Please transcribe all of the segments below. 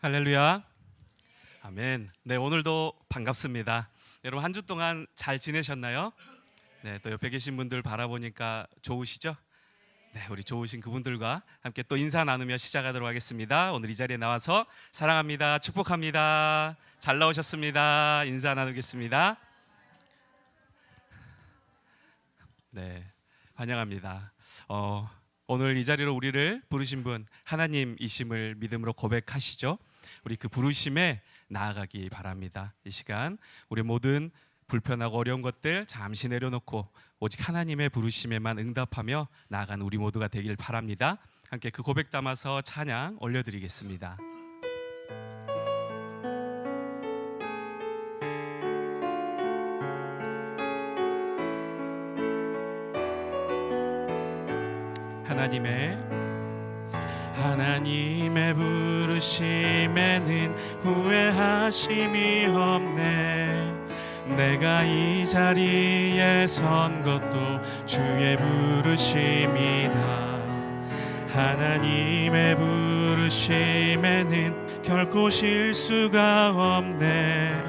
할렐루야. 아멘. 네, 오늘도 반갑습니다. 여러분 한 주 동안 잘 지내셨나요? 네, 또 옆에 계신 분들 바라보니까 좋으시죠? 네, 우리 좋으신 그분들과 함께 또 인사 나누며 시작하도록 하겠습니다. 오늘 이 자리에 나와서 사랑합니다, 축복합니다, 잘 나오셨습니다, 인사 나누겠습니다. 네, 환영합니다. 오늘 이 자리로 우리를 부르신 분 하나님이심을 믿음으로 고백하시죠. 우리 그 부르심에 나아가기 바랍니다. 이 시간 우리 모든 불편하고 어려운 것들 잠시 내려놓고 오직 하나님의 부르심에만 응답하며 나아가는 우리 모두가 되길 바랍니다. 함께 그 고백 담아서 찬양 올려드리겠습니다. 하나님의 부르심에는 후회하심이 없네. 내가 이 자리에 선 것도 주의 부르심이다. 하나님의 부르심에는 결코 실수가 없네.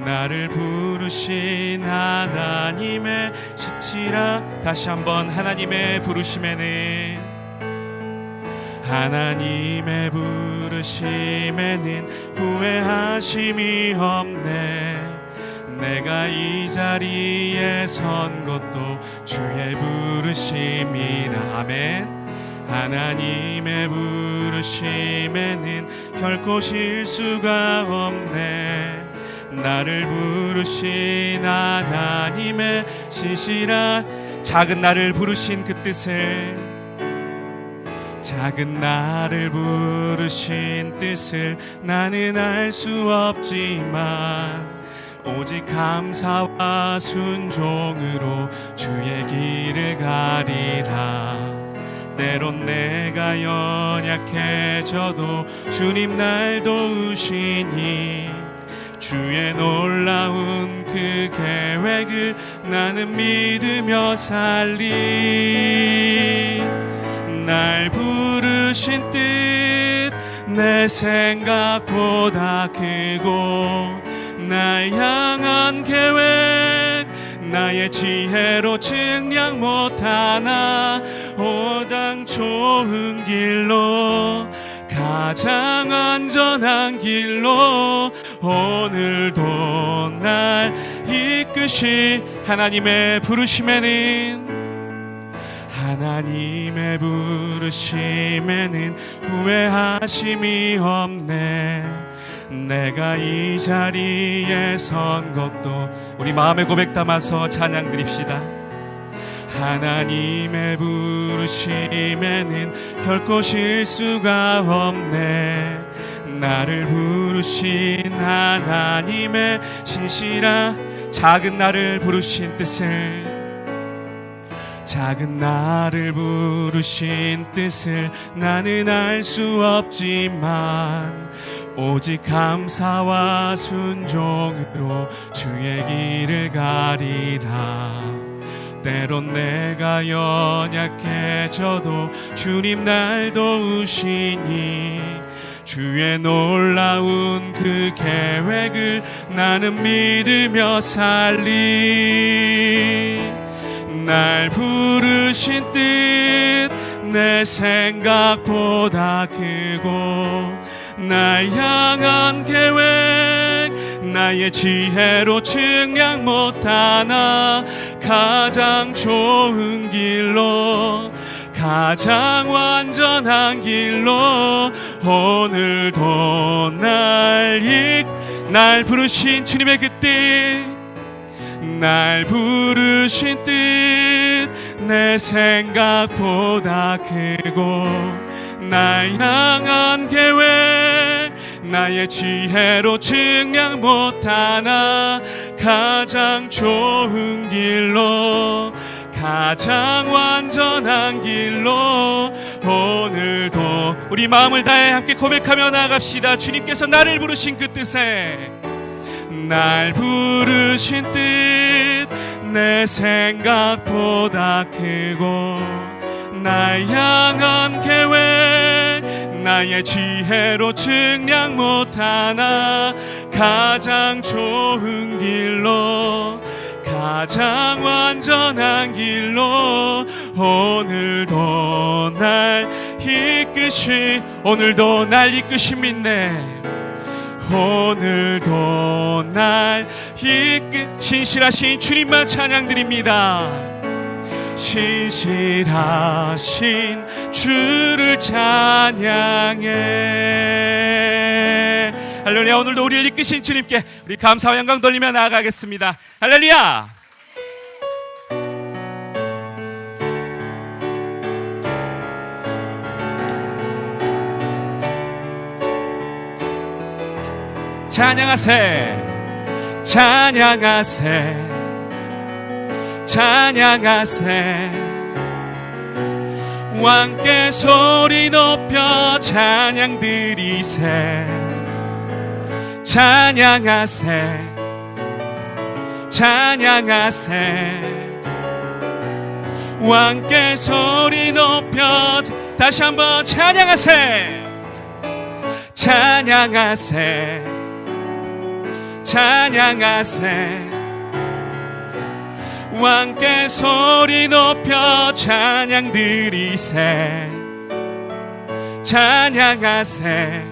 나를 부르신 하나님의 시치라. 다시 한번 하나님의 부르심에는 후회하심이 없네. 내가 이 자리에 선 것도 주의 부르심이라. 아멘. 하나님의 부르심에는 결코 실수가 없네. 나를 부르신 하나님의 시시라. 작은 나를 부르신 그 뜻을, 작은 나를 부르신 뜻을 나는 알 수 없지만 오직 감사와 순종으로 주의 길을 가리라. 때론 내가 연약해져도 주님 날 도우시니 주의 놀라운 그 계획을 나는 믿으며 살리. 날 부르신 뜻 내 생각보다 크고 날 향한 계획 나의 지혜로 측량 못하나 오당 좋은 길로 가장 안전한 길로 오늘도 날 이끄시. 하나님의 부르심에는 후회하심이 없네. 내가 이 자리에 선 것도, 우리 마음의 고백 담아서 찬양 드립시다. 하나님의 부르심에는 결코 실수가 없네. 나를 부르신 하나님의 시시라. 작은 나를 부르신 뜻을 나는 알 수 없지만 오직 감사와 순종으로 주의 길을 가리라. 때론 내가 연약해져도 주님 날 도우시니 주의 놀라운 그 계획을 나는 믿으며 살리. 날 부르신 뜻 내 생각보다 크고 날 향한 계획 나의 지혜로 측량 못하나 가장 좋은 길로 가장 완전한 길로 오늘도 날 부르신 주님의 그 뜻, 날 부르신 뜻 내 생각보다 크고 날 향한 계획 나의 지혜로 측량 못하나 가장 좋은 길로 가장 완전한 길로 오늘도 우리 마음을 다해 함께 고백하며 나아갑시다. 주님께서 나를 부르신 그 뜻에, 날 부르신 뜻 내 생각보다 크고 날 향한 계획 나의 지혜로 증량 못하나 가장 좋은 길로, 가장 완전한 길로 오늘도 날 이끄심 믿네. 오늘도 날 신실하신 주님만 찬양드립니다. 신실하신 주를 찬양해. 할렐루야. 오늘도 우리를 이끄신 주님께 우리 감사와 영광 돌리며 나아가겠습니다. 할렐루야. 찬양하세, 찬양하세, 찬양하세. 왕께 소리 높여 찬양 드리세. 찬양하세, 찬양하세. 왕께 소리 높여 다시 한번 찬양하세. 찬양하세, 찬양하세. 왕께 소리 높여 찬양 드리세. 찬양하세,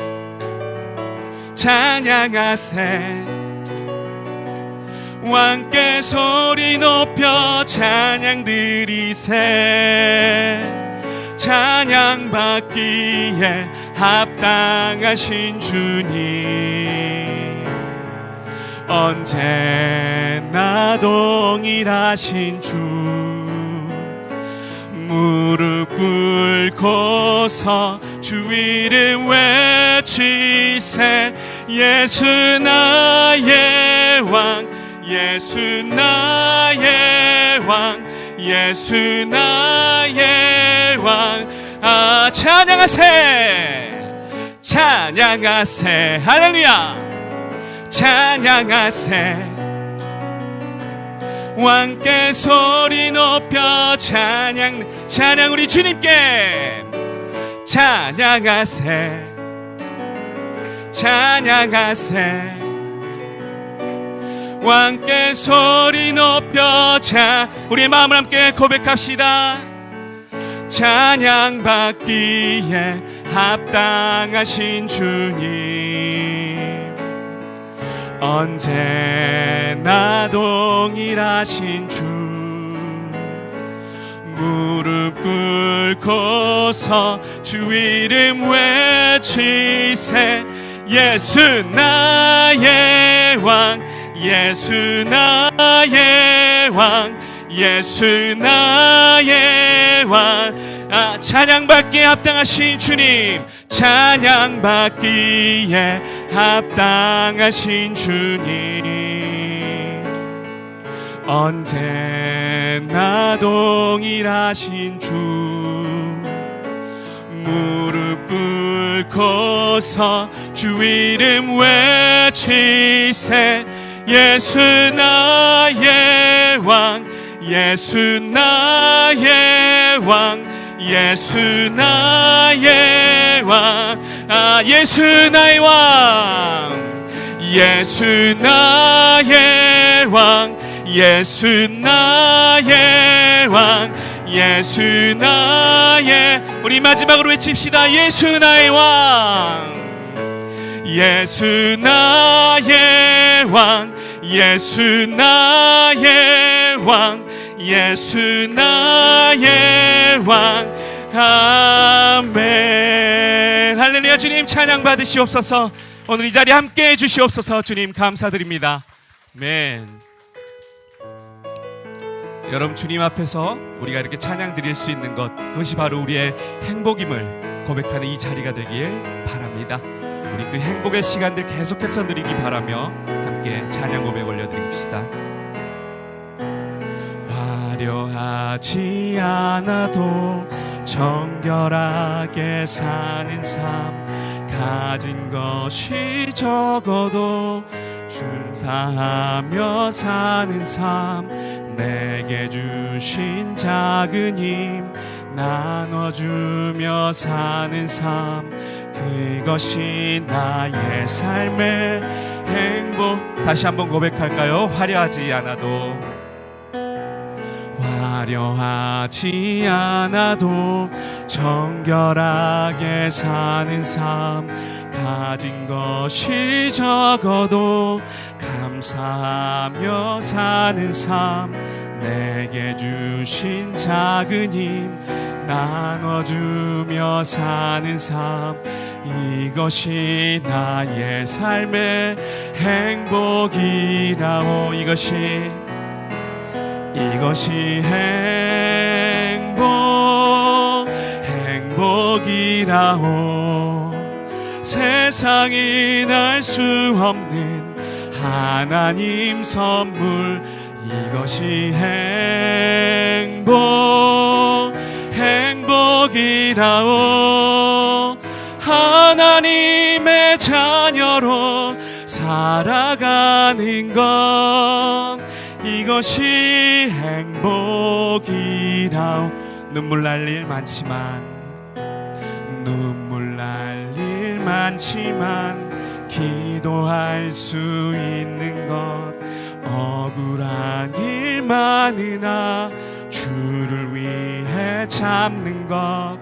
찬양하세. 왕께 소리 높여 찬양 드리세. 찬양받기에 합당하신 주님, 언제나 동일하신 주, 무릎 꿇고서 주 이름 외치세. 예수 나의 왕, 예수 나의 왕, 예수 나의 왕. 찬양하세, 찬양하세. 할렐루야. 찬양하세. 왕께 소리 높여 찬양 우리 주님께. 찬양하세, 찬양하세. 왕께 소리 높여 우리의 마음을 함께 고백합시다. 찬양받기에 합당하신 주님, 언제나 동일하신 주, 무릎 꿇고서 주 이름 외치세. 예수 나의 왕, 예수 나의 왕, 예수 나의 왕. 찬양받기에 합당하신 주님, 찬양받기에 합당하신 주님, 언제나 동일하신 주, 무릎 꿇고서 주 이름 외치세. 예수 나의 왕, 예수 나의 왕, 예수 나의 왕. 예수 나의 왕, 예수 나의 왕, 예수 나의 왕, 예수 나의. 우리 마지막으로 외칩시다. 예수 나의 왕, 예수 나의 왕, 예수 나의 왕, 예수 나의 왕. 아멘. 할렐루야. 주님 찬양 받으시옵소서. 오늘 이 자리에 함께 해주시옵소서. 주님 감사드립니다. 아멘. 여러분, 주님 앞에서 우리가 이렇게 찬양 드릴 수 있는 것, 그것이 바로 우리의 행복임을 고백하는 이 자리가 되길 바랍니다. 우리 그 행복의 시간들 계속해서 누리기 바라며 함께 찬양 고백 올려드립시다. 화려하지 않아도 정결하게 사는 삶, 가진 것이 적어도 준사하며 사는 삶, 내게 주신 작은 힘 나눠주며 사는 삶, 그것이 나의 삶의 행복. 다시 한번 고백할까요? 화려하지 않아도 정결하게 사는 삶, 가진 것이 적어도 감사하며 사는 삶, 내게 주신 작은 힘 나눠주며 사는 삶, 이것이 나의 삶의 행복이라오. 이것이 행복이라오. 세상이 날 수 없는 하나님 선물, 이것이 행복이라오. 하나님의 자녀로 살아가는 것, 이것이 행복이라오. 눈물 날 일 많지만 기도할 수 있는 것, 억울한 일 많으나 주를 위해 참는 것,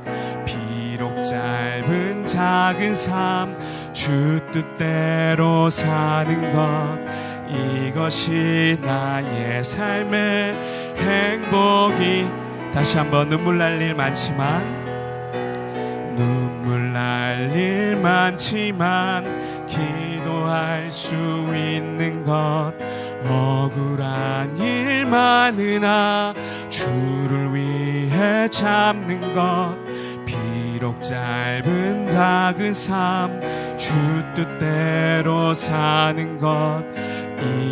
비록 짧은 작은 삶 주 뜻대로 사는 것, 이것이 나의 삶의 행복이. 다시 한번 눈물 날 일 많지만 기도할 수 있는 것, 억울한 일 많으나 주를 위해 참는 것, 비록 짧은 작은 삶 주 뜻대로 사는 것,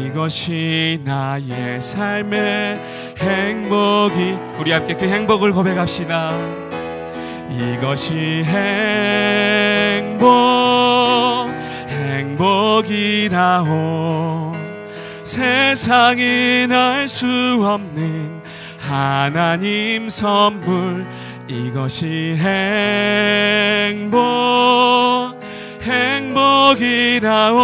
이것이 나의 삶의 행복이. 우리 함께 그 행복을 고백합시다. 이것이 행복이라오. 세상이 날 수 없는 하나님 선물, 이것이 행복이라오.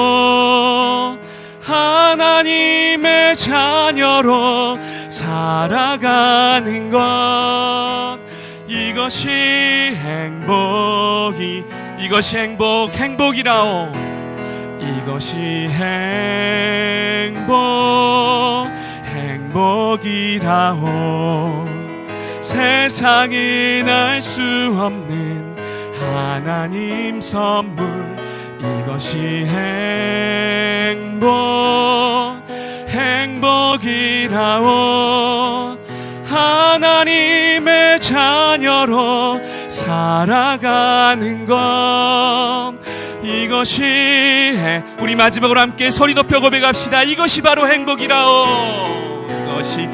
하나님의 자녀로 살아가는 것, 이것이 행복이라오. 이것이 행복이라오. 세상이 날 수 없는 하나님 선물, 이것이 행복이라오. 하나님의 자녀로 살아가는 것, 이것이 우리 마지막으로 함께 소리 높여 고백합시다. 이것이 바로 행복이라오. 이것이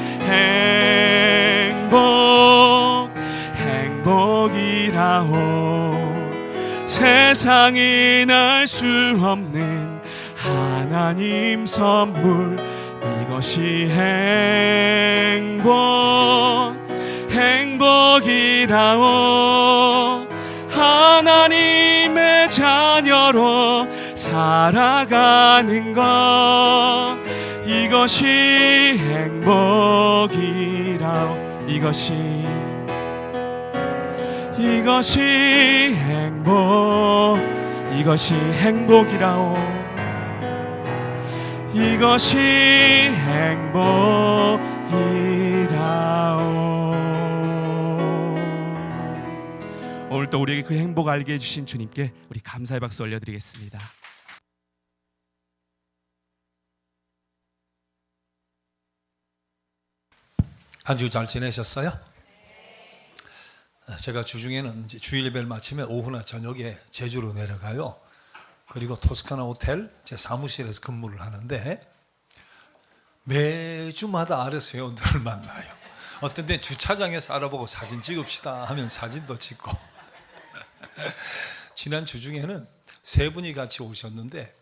행복이라오. 세상이 날 수 없는 하나님 선물, 이것이 행복이라오. 하나님의 자녀로 살아가는 것, 이것이 행복이라오. 이것이 행복이라오. 이것이 행복이라오. 오늘 또 우리에게 그 행복 알게 해주신 주님께 우리 감사의 박수 올려드리겠습니다. 한 주 잘 지내셨어요? 제가 주중에는 이제 주일 예배를 마치면 오후나 저녁에 제주로 내려가요. 그리고 토스카나 호텔 제 사무실에서 근무를 하는데 매주마다 아래서 회원들을 만나요. 어떤 때 주차장에서 알아보고 사진 찍읍시다 하면 사진도 찍고 지난 주중에는 세 분이 같이 오셨는데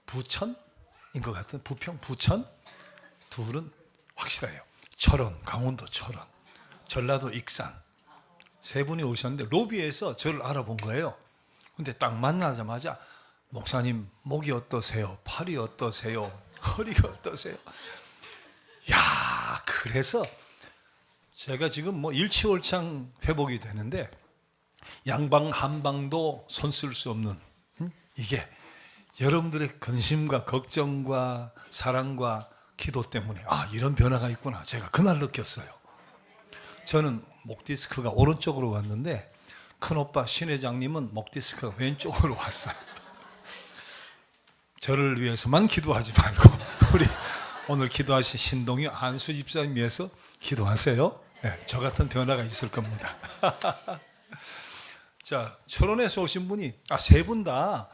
부천인 것 같은 부평, 부천 둘은 확실해요. 철원, 강원도 철원, 전라도 익산 세 분이 오셨는데 로비에서 저를 알아본 거예요. 근데 딱 만나자마자 목사님 목이 어떠세요? 팔이 어떠세요? 허리가 어떠세요? 야, 그래서 제가 지금 뭐 일치월장 회복이 되는데 양방 한방도 손 쓸 수 없는 이게 여러분들의 근심과 걱정과 사랑과 기도 때문에 이런 변화가 있구나 제가 그날 느꼈어요. 저는 목 디스크가 오른쪽으로 왔는데 큰오빠 신 회장님은 목 디스크가 왼쪽으로 왔어요. 저를 위해서만 기도하지 말고 우리 오늘 기도하신 신동희 안수 집사님 위해서 기도하세요. 네, 저 같은 변화가 있을 겁니다. 자, 철원에서 오신 분이 세 분 다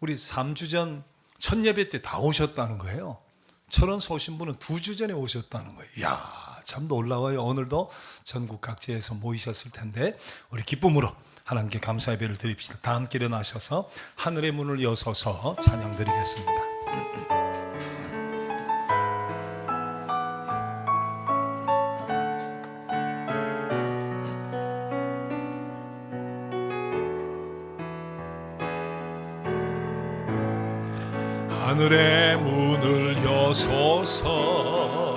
우리 3주 전 첫 예배 때 다 오셨다는 거예요. 철원에서 오신 분은 2주 전에 오셨다는 거예요. 이야, 참 놀라워요. 오늘도 전국 각지에서 모이셨을 텐데 우리 기쁨으로 하나님께 감사 예배를 드립시다. 다 함께 일어나셔서 하늘의 문을 여서서 찬양 드리겠습니다. 하늘의 문을 여소서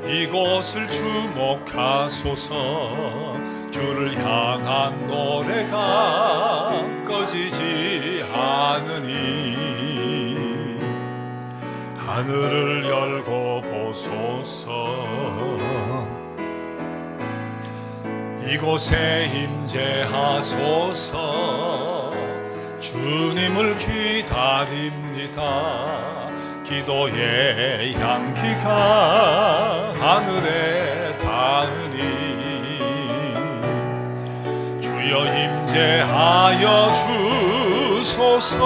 이곳을 주목하소서 주를 향한 노래가 꺼지지 않으니 하늘을 열고 보소서 이곳에 임재하소서 주님을 기다립니다. 기도의 향기가 하늘에 닿으니 주여 임재하여 주소서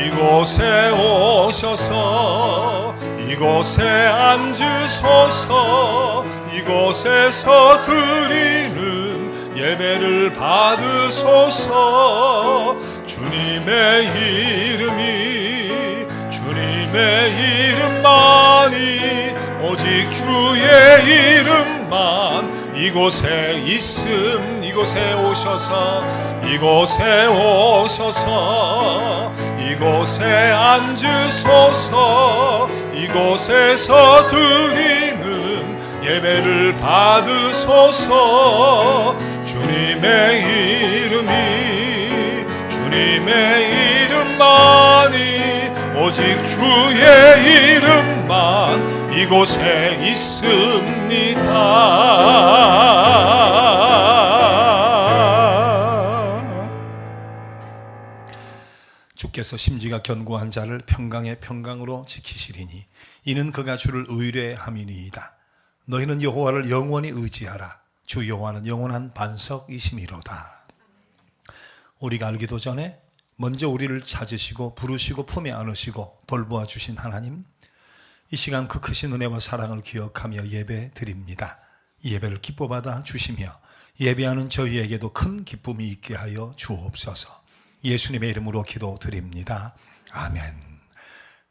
이곳에 오셔서 이곳에 앉으소서 이곳에서 드리는 예배를 받으소서 주님의 이름이 주님의 이름만이 오직 주의 이름만 이곳에 있음 이곳에 오셔서 이곳에 앉으소서 이곳에서 드리는 예배를 받으소서 주님의 주님의 이름만이 오직 주의 이름만 이곳에 있습니다. 주께서 심지가 견고한 자를 평강의 평강으로 지키시리니 이는 그가 주를 의뢰함이니이다. 너희는 여호와를 영원히 의지하라. 주 여호와는 영원한 반석이심이로다. 우리가 알기도 전에 먼저 우리를 찾으시고 부르시고 품에 안으시고 돌보아 주신 하나님, 이 시간 그 크신 은혜와 사랑을 기억하며 예배 드립니다. 이 예배를 기뻐받아 주시며 예배하는 저희에게도 큰 기쁨이 있게 하여 주옵소서. 예수님의 이름으로 기도드립니다. 아멘.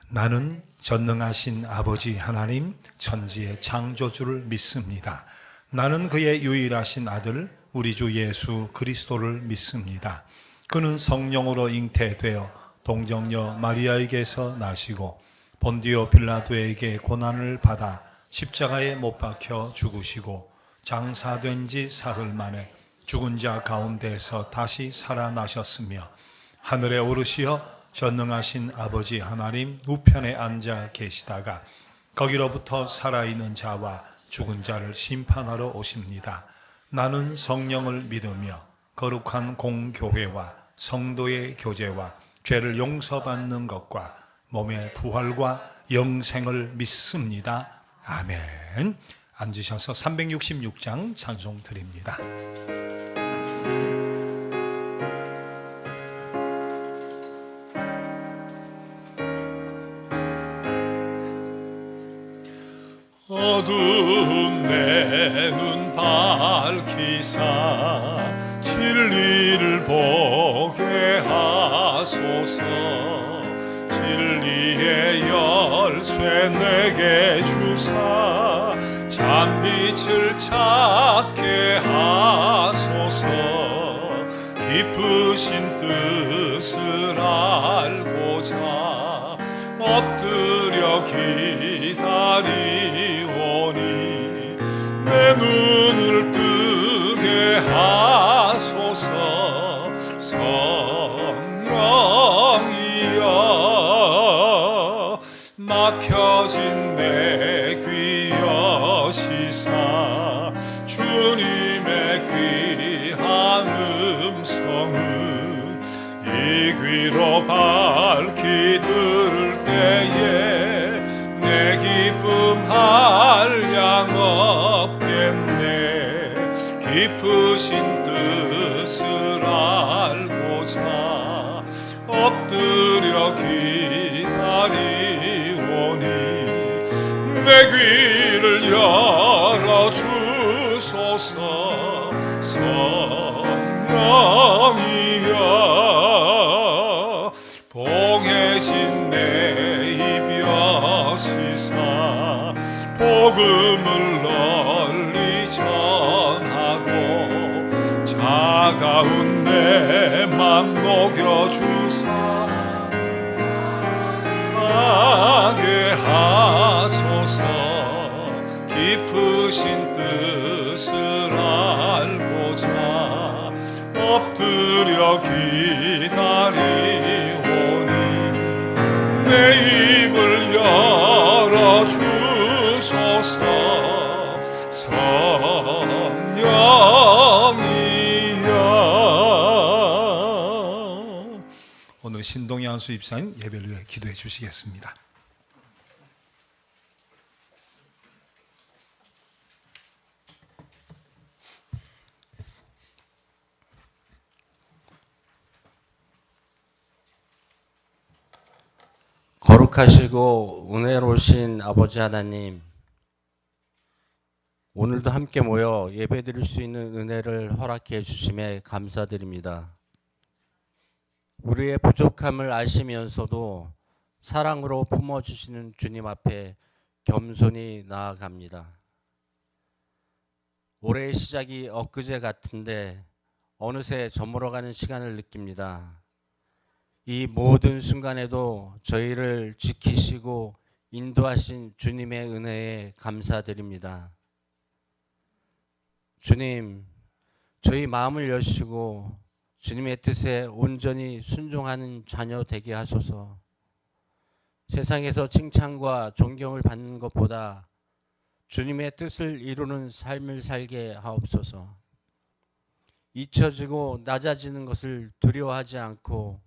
나는 전능하신 아버지 하나님 천지의 창조주를 믿습니다. 나는 그의 유일하신 아들 우리 주 예수 그리스도를 믿습니다. 그는 성령으로 잉태되어 동정녀 마리아에게서 나시고 본디오 빌라도에게 고난을 받아 십자가에 못 박혀 죽으시고 장사된 지 사흘 만에 죽은 자 가운데서 다시 살아나셨으며 하늘에 오르시어 전능하신 아버지 하나님 우편에 앉아 계시다가 거기로부터 살아있는 자와 죽은 자를 심판하러 오십니다. 나는 성령을 믿으며 거룩한 공교회와 성도의 교제와 죄를 용서받는 것과 몸의 부활과 영생을 믿습니다. 아멘. 앉으셔서 366장 찬송 드립니다. 어두운 내 눈 밝히사 진리를 보게 하소서. 진리의 열쇠 내게 주사 참빛을 찾게 하소서. 깊으신 뜻을 알고자 엎드려 기다리오니 내 눈을 뜨게 하소서. 성령이여 막혀진 내 귀 여시사 주님의 귀한 음성은 이 귀로 밝히 들을 때에 내 기쁨 한량 없겠네. 깊으신 뜻을 알고자 엎드려 기다리오니 내 귀를 열어주소서. 성령이여 봉해진 내 입 여시사 복음을 널리 전하고 차가운 내 맘 녹여주사 하게 하소서. 깊으신 뜻을 알고자 엎드려 기다리오니 내 입을 열어주소서. 성령이여. 오늘 신동희 안수 입사님 예배를 위해 기도해 주시겠습니다. 거룩하시고 은혜로우신 아버지 하나님, 오늘도 함께 모여 예배드릴 수 있는 은혜를 허락해 주심에 감사드립니다. 우리의 부족함을 아시면서도 사랑으로 품어주시는 주님 앞에 겸손히 나아갑니다. 올해의 시작이 엊그제 같은데 어느새 저물어가는 시간을 느낍니다. 이 모든 순간에도 저희를 지키시고 인도하신 주님의 은혜에 감사드립니다. 주님, 저희 마음을 여시고 주님의 뜻에 온전히 순종하는 자녀 되게 하소서. 세상에서 칭찬과 존경을 받는 것보다 주님의 뜻을 이루는 삶을 살게 하옵소서. 잊혀지고 낮아지는 것을 두려워하지 않고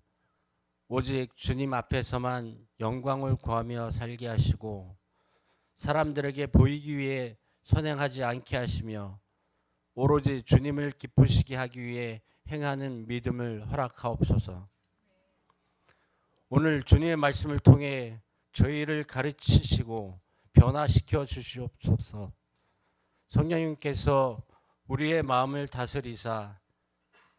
오직 주님 앞에서만 영광을 구하며 살게 하시고 사람들에게 보이기 위해 선행하지 않게 하시며 오로지 주님을 기쁘시게 하기 위해 행하는 믿음을 허락하옵소서. 오늘 주님의 말씀을 통해 저희를 가르치시고 변화시켜 주시옵소서. 성령님께서 우리의 마음을 다스리사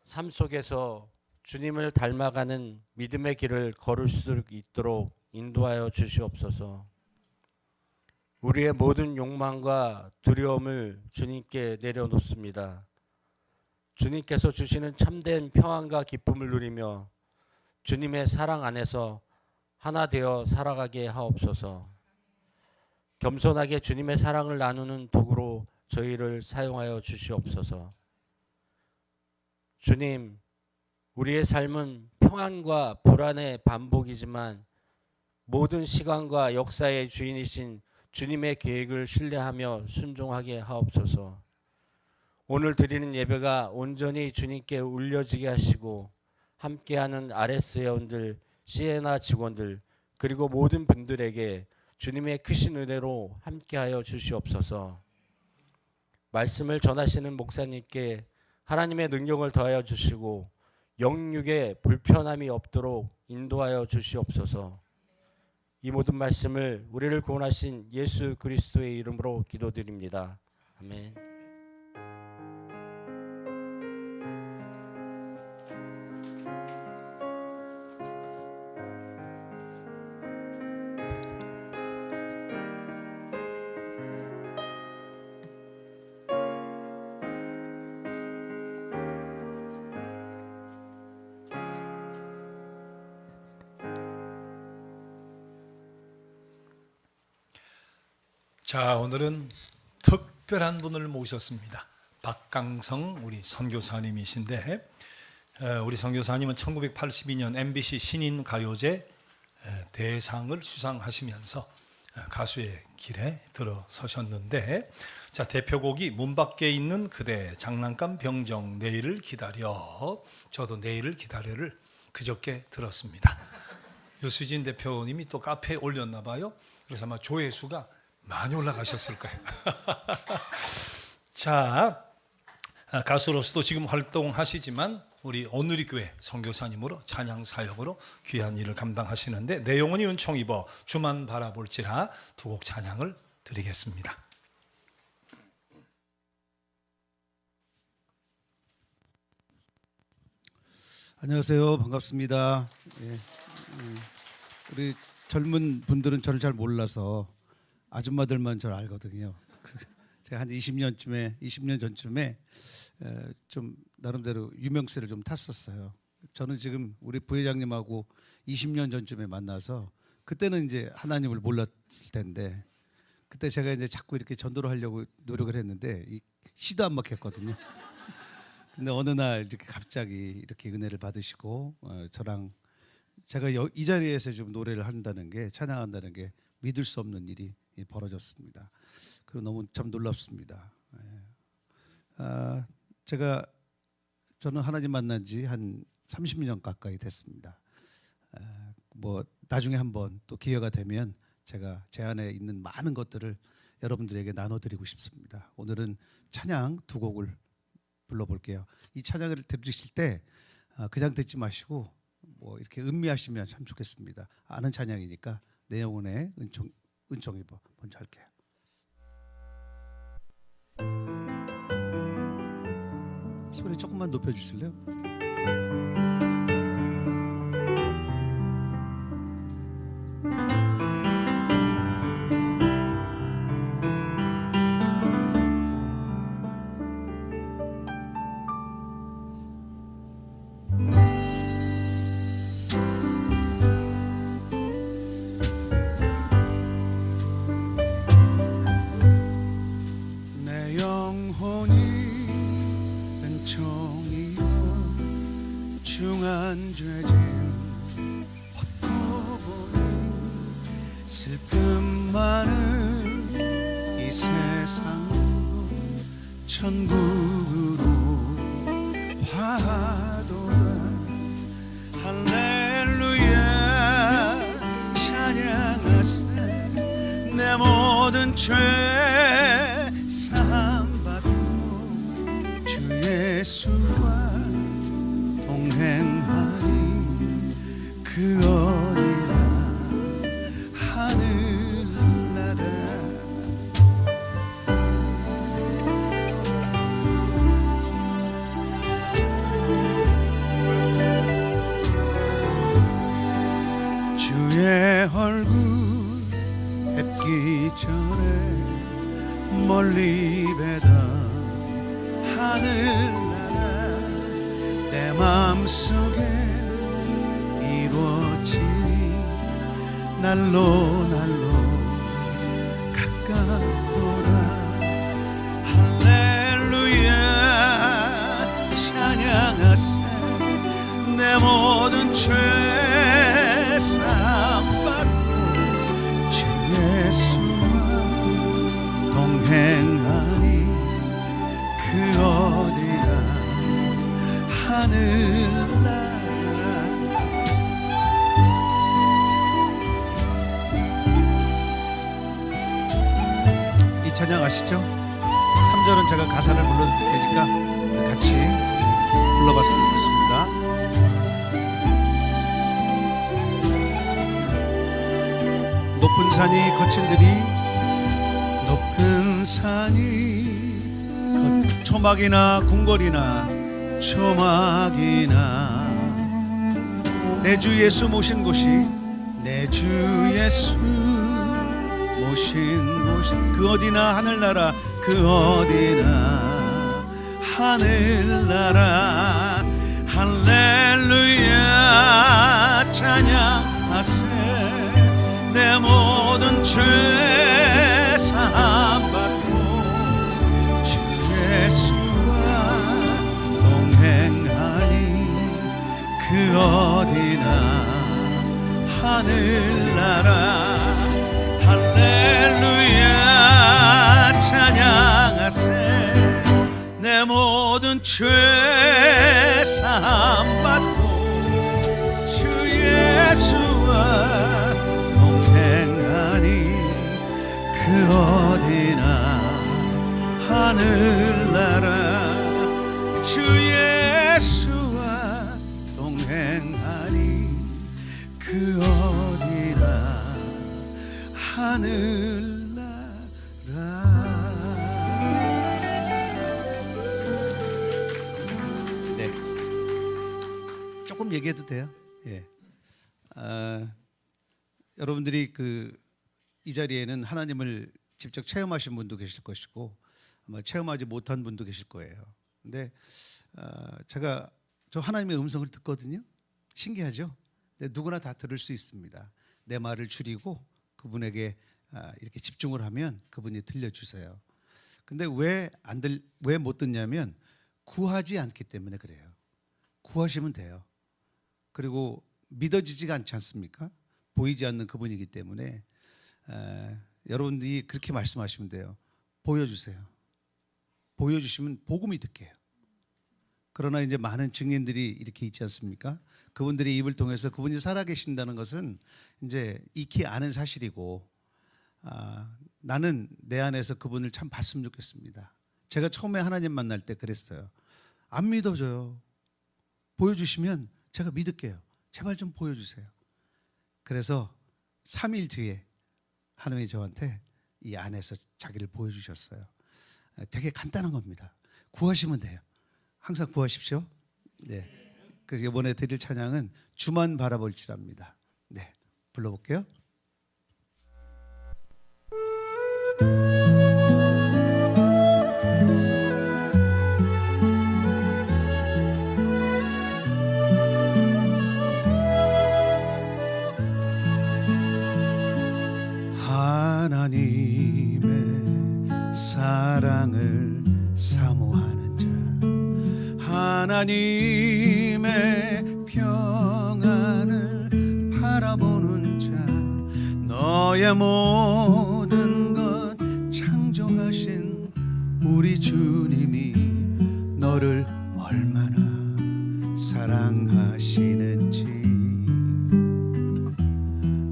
삶 속에서 주님을 닮아가는 믿음의 길을 걸을 수 있도록 인도하여 주시옵소서. 우리의 모든 욕망과 두려움을 주님께 내려놓습니다. 주님께서 주시는 참된 평안과 기쁨을 누리며 주님의 사랑 안에서 하나 되어 살아가게 하옵소서. 겸손하게 주님의 사랑을 나누는 도구로 저희를 사용하여 주시옵소서. 주님, 우리의 삶은 평안과 불안의 반복이지만 모든 시간과 역사의 주인이신 주님의 계획을 신뢰하며 순종하게 하옵소서. 오늘 드리는 예배가 온전히 주님께 울려지게 하시고 함께하는 RS 회원들, 시에나 직원들 그리고 모든 분들에게 주님의 크신 은혜로 함께하여 주시옵소서. 말씀을 전하시는 목사님께 하나님의 능력을 더하여 주시고 영육에 불편함이 없도록 인도하여 주시옵소서. 이 모든 말씀을 우리를 구원하신 예수 그리스도의 이름으로 기도드립니다. 아멘. 자, 오늘은 특별한 분을 모셨습니다. 박강성 우리 선교사님이신데, 우리 선교사님은 1982년 MBC 신인 가요제 대상을 수상하시면서 가수의 길에 들어서셨는데, 자, 대표곡이 문 밖에 있는 그대, 장난감 병정, 내일을 기다려. 저도 내일을 기다려를 그저께 들었습니다. 유수진 대표님이 또 카페에 올렸나 봐요. 그래서 아마 조회수가 많이 올라가셨을 거예요. 자, 가수로서도 지금 활동하시지만 우리 오누리 교회 선교사님으로 찬양 사역으로 귀한 일을 감당하시는데, 내 영혼이 은총 입어 주만 바라볼지라 두 곡 찬양을 드리겠습니다. 안녕하세요. 반갑습니다. 예. 우리 젊은 분들은 저를 잘 몰라서 아줌마들만 저를 알거든요. 제가 한 20년 전쯤에 좀 나름대로 유명세를 좀 탔었어요. 저는 지금 우리 부회장님하고 20년 전쯤에 만나서, 그때는 이제 하나님을 몰랐을 텐데, 그때 제가 이제 자꾸 이렇게 전도를 하려고 노력을 했는데 시도 안 먹혔거든요. 근데 어느 날 이렇게 갑자기 이렇게 은혜를 받으시고 저랑 제가 이 자리에서 지금 노래를 한다는 게, 찬양한다는 게 믿을 수 없는 일이 벌어졌습니다. 그리고 너무 참 놀랍습니다. 저는 하나님 만난 지 한 30년 가까이 됐습니다. 뭐 나중에 한번 또 기회가 되면 제가 제 안에 있는 많은 것들을 여러분들에게 나눠드리고 싶습니다. 오늘은 찬양 두 곡을 불러볼게요. 이 찬양을 들으실 때 그냥 듣지 마시고 뭐 이렇게 음미하시면 참 좋겠습니다. 아는 찬양이니까 내 영혼의 은총 입어 먼저 할게요. 소리 조금만 높여주실래요? 내 영혼이 은총이여 중한 죄짐 벗고보니 슬픔 많은 이 세상으로 천국으로 화도다. 할렐루야 찬양하세. 내 모든 죄 사함받고 주 예수와 동행하리. 그 어디나 하늘나라. 주의 얼굴 뵙기 전에 멀리 배던 하늘나라. 내 마음속에 이루어지니 날로 가깝도다. 할렐루야 찬양하세. 내 모든 죄 사함받고 주 예수와 동행하니. 그 어디나 하늘나라. 이 찬양 아시죠? 3절은 제가 가사를 불러드릴 테니까 같이 불러봤으면 좋겠습니다. 높은 산이 거친 들이, 높은 산이 초막이나 궁궐이나 초막이나 내 주 예수 모신 곳이, 내 주 예수 모신 곳이 그 어디나 하늘나라. 그 어디나 하늘나라. 할렐루야 찬양하세. 내 모든 죄 사함 어디나 하늘나라 할렐루야 찬양하세 내 모든 죄 사함 받고 주 예수와 동행하니 그 어디나 하늘나라 주 예수와 동행하니 그 어디나 하늘나라. 네. 조금 얘기해도 돼요? 예. 여러분들이 이 자리에는 하나님을 직접 체험하신 분도 계실 것이고 아마 체험하지 못한 분도 계실 거예요. 근데 제가 저 하나님의 음성을 듣거든요. 신기하죠? 근데 누구나 다 들을 수 있습니다. 내 말을 줄이고 그분에게 이렇게 집중을 하면 그분이 들려주세요. 근데 왜 못 듣냐면 구하지 않기 때문에 그래요. 구하시면 돼요. 그리고 믿어지지가 않지 않습니까? 보이지 않는 그분이기 때문에 여러분들이 그렇게 말씀하시면 돼요. 보여주세요. 보여주시면 복음이 듣게요. 그러나 이제 많은 증인들이 이렇게 있지 않습니까? 그분들의 입을 통해서 그분이 살아계신다는 것은 이제 익히 아는 사실이고 나는 내 안에서 그분을 참 봤으면 좋겠습니다. 제가 처음에 하나님 만날 때 그랬어요. 안 믿어져요. 보여주시면 제가 믿을게요. 제발 좀 보여주세요. 그래서 3일 뒤에 하나님이 저한테 이 안에서 자기를 보여주셨어요. 되게 간단한 겁니다. 구하시면 돼요. 항상 구하십시오. 네. 그래서 이번에 드릴 찬양은 주만 바라볼지랍니다. 네, 불러볼게요. 하나님의 사랑을 사모하는 자 하나님의 평안을 바라보는 자 너의 모든 것 창조하신 우리 주님이 너를 얼마나 사랑하시는지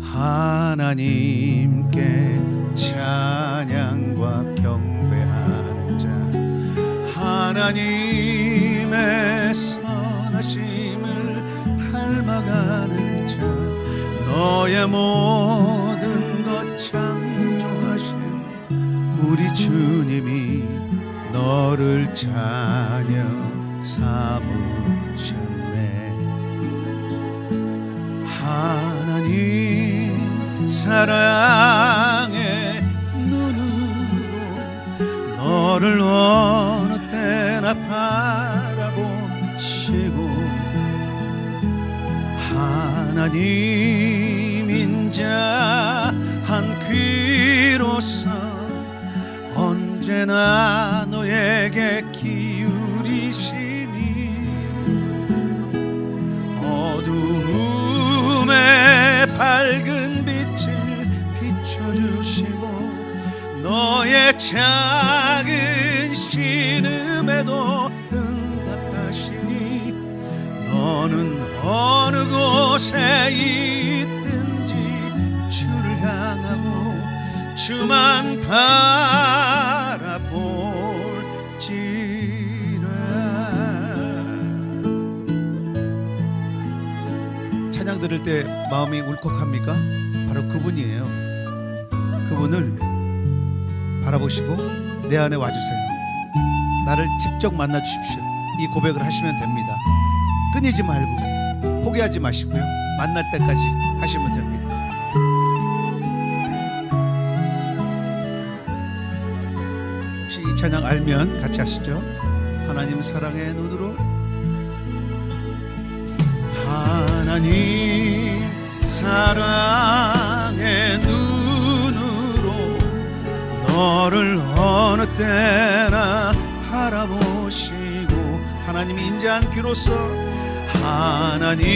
하나님께 찬양과 경배하는 자 하나님의 선하심을 닮아가는 자 너의 모든 것 창조하신 우리 주님이 너를 자녀 삼으셨네. 하나님 사랑의 눈으로 너를 어느 때나 바라보시고 하나님 인자 한 귀로서 언제나 너에게 기울이시니 어두움에 밝은 빛을 비춰주시고 너의 작은 신음에도 응답하시니 너는 어느 곳에 있든지 주를 향하고 주만 바라볼지라. 찬양 들을 때 마음이 울컥합니까? 바로 그분이에요. 그분을 바라보시고 내 안에 와주세요. 나를 직접 만나 주십시오. 이 고백을 하시면 됩니다. 끊이지 말고 포기하지 마시고요. 만날 때까지 하시면 됩니다. 혹시 이 찬양 알면 같이 하시죠. 하나님 사랑의 눈으로 하나님 사랑의 눈으로 너를 어느 때나 바라보시고 하나님이 인자한 귀로서 하나님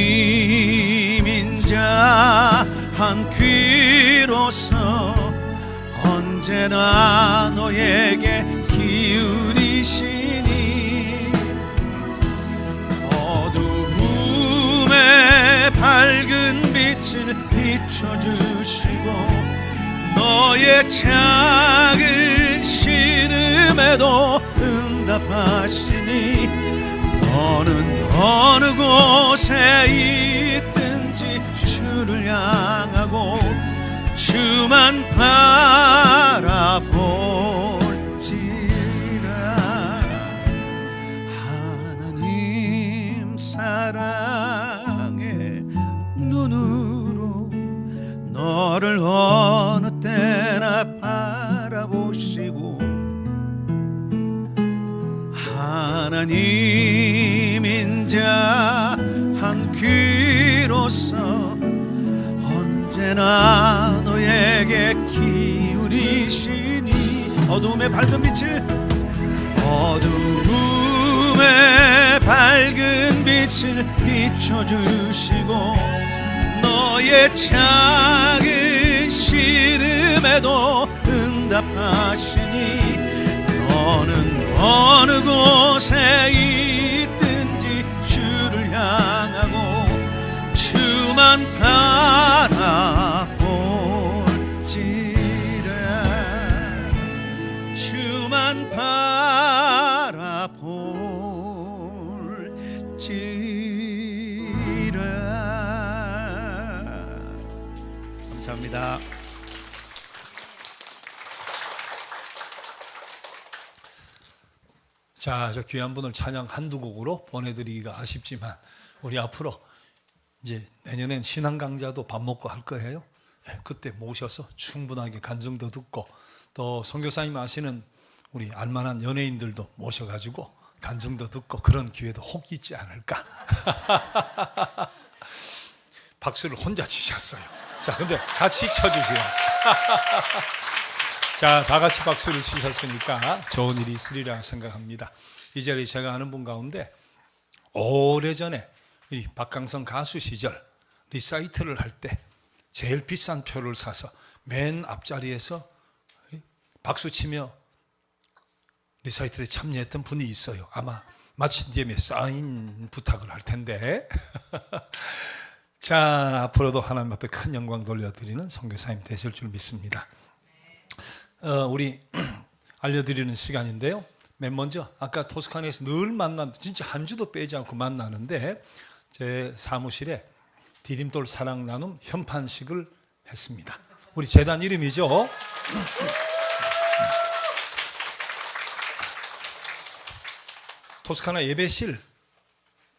인자 한 귀로서 언제나 너에게 기울이시니 어두움에 밝은 빛을 비춰주시고 너의 작은 신음에도 응답하시니 너는 어느 곳에 있든지 주를 향하고 주만 바라볼지라. 하나님 사랑의 눈으로 너를 어느 때나 바라보시고 하나님 인자 한 귀로서 언제나 너에게 기울이시니 어두움의 밝은 빛을 비춰주시고 너의 작은 신음에도 응답하시니 너는 어느 곳에 있든지 주를 향하고 주만 바라볼지라. 주만 바라볼지라. 감사합니다. 자, 저 귀한 분을 찬양 한두 곡으로 보내드리기가 아쉽지만 우리 앞으로 이제 내년엔 신앙 강좌도 밥 먹고 할 거예요. 그때 모셔서 충분하게 간증도 듣고 또 선교사님 아시는 우리 알만한 연예인들도 모셔가지고 간증도 듣고 그런 기회도 혹 있지 않을까. 박수를 혼자 치셨어요. 자, 근데 같이 쳐주세요. 자, 다 같이 박수를 치셨으니까 좋은 일이 있으리라 생각합니다. 이 자리에 제가 아는 분 가운데 오래전에 이 박강성 가수 시절 리사이트를 할 때 제일 비싼 표를 사서 맨 앞자리에서 박수 치며 리사이트에 참여했던 분이 있어요. 아마 마친 뒤에 사인 부탁을 할 텐데. 자, 앞으로도 하나님 앞에 큰 영광 돌려드리는 선교사님 되실 줄 믿습니다. 우리 알려드리는 시간인데요. 맨 먼저 아까 토스카니에서 늘 만난, 진짜 한 주도 빼지 않고 만나는데 제 사무실에 디딤돌 사랑 나눔 현판식을 했습니다. 우리 재단 이름이죠. 토스카나 예배실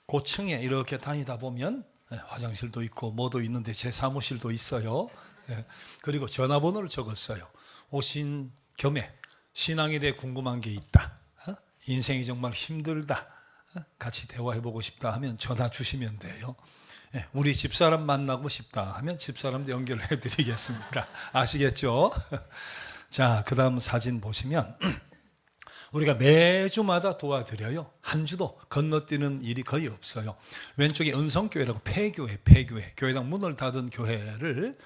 고층에 이렇게 다니다 보면 화장실도 있고 뭐도 있는데 제 사무실도 있어요. 그리고 전화번호를 적었어요. 오신 겸해 신앙에 대해 궁금한 게 있다, 인생이 정말 힘들다, 같이 대화해보고 싶다 하면 전화 주시면 돼요. 우리 집사람 만나고 싶다 하면 집사람도 연결해 드리겠습니다. 아시겠죠? 자, 그 다음 사진 보시면 우리가 매주마다 도와드려요. 한 주도 건너뛰는 일이 거의 없어요. 왼쪽에 은성교회라고 폐교회, 교회당 문을 닫은 교회를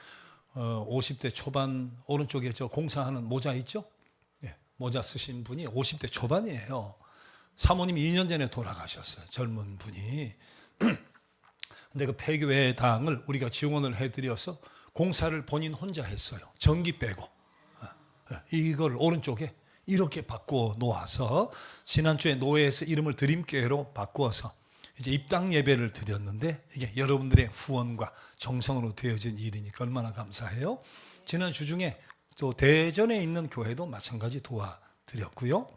50대 초반, 오른쪽에 저 공사하는 모자 있죠? 모자 쓰신 분이 50대 초반이에요. 사모님이 2년 전에 돌아가셨어요. 젊은 분이. 근데 그 폐교회당을 우리가 지원을 해드려서 공사를 본인 혼자 했어요. 전기 빼고. 이걸 오른쪽에 이렇게 바꾸어 놓아서 지난주에 노회에서 이름을 드림교회로 바꾸어서 이제 입당 예배를 드렸는데 이게 여러분들의 후원과 정성으로 되어진 일이니까 얼마나 감사해요. 지난주 중에 또 대전에 있는 교회도 마찬가지 도와드렸고요.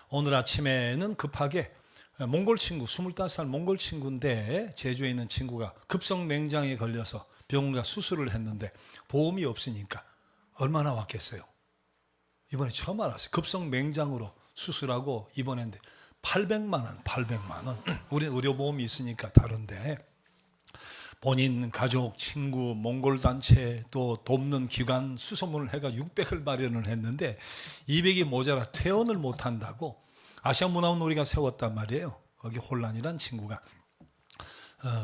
오늘 아침에는 급하게 몽골 친구, 25살 몽골 친구인데 제주에 있는 친구가 급성맹장에 걸려서 병원 가 수술을 했는데 보험이 없으니까 얼마나 왔겠어요? 이번에 처음 알았어요. 급성맹장으로 수술하고 입원했는데 800만 원. 우리는 의료보험이 있으니까 다른데 본인 가족, 친구, 몽골 단체 또 돕는 기관 수소문을 해가 600을 마련을 했는데 200이 모자라 퇴원을 못한다고 아시아문화원 우리가 세웠단 말이에요. 거기 혼란이란 친구가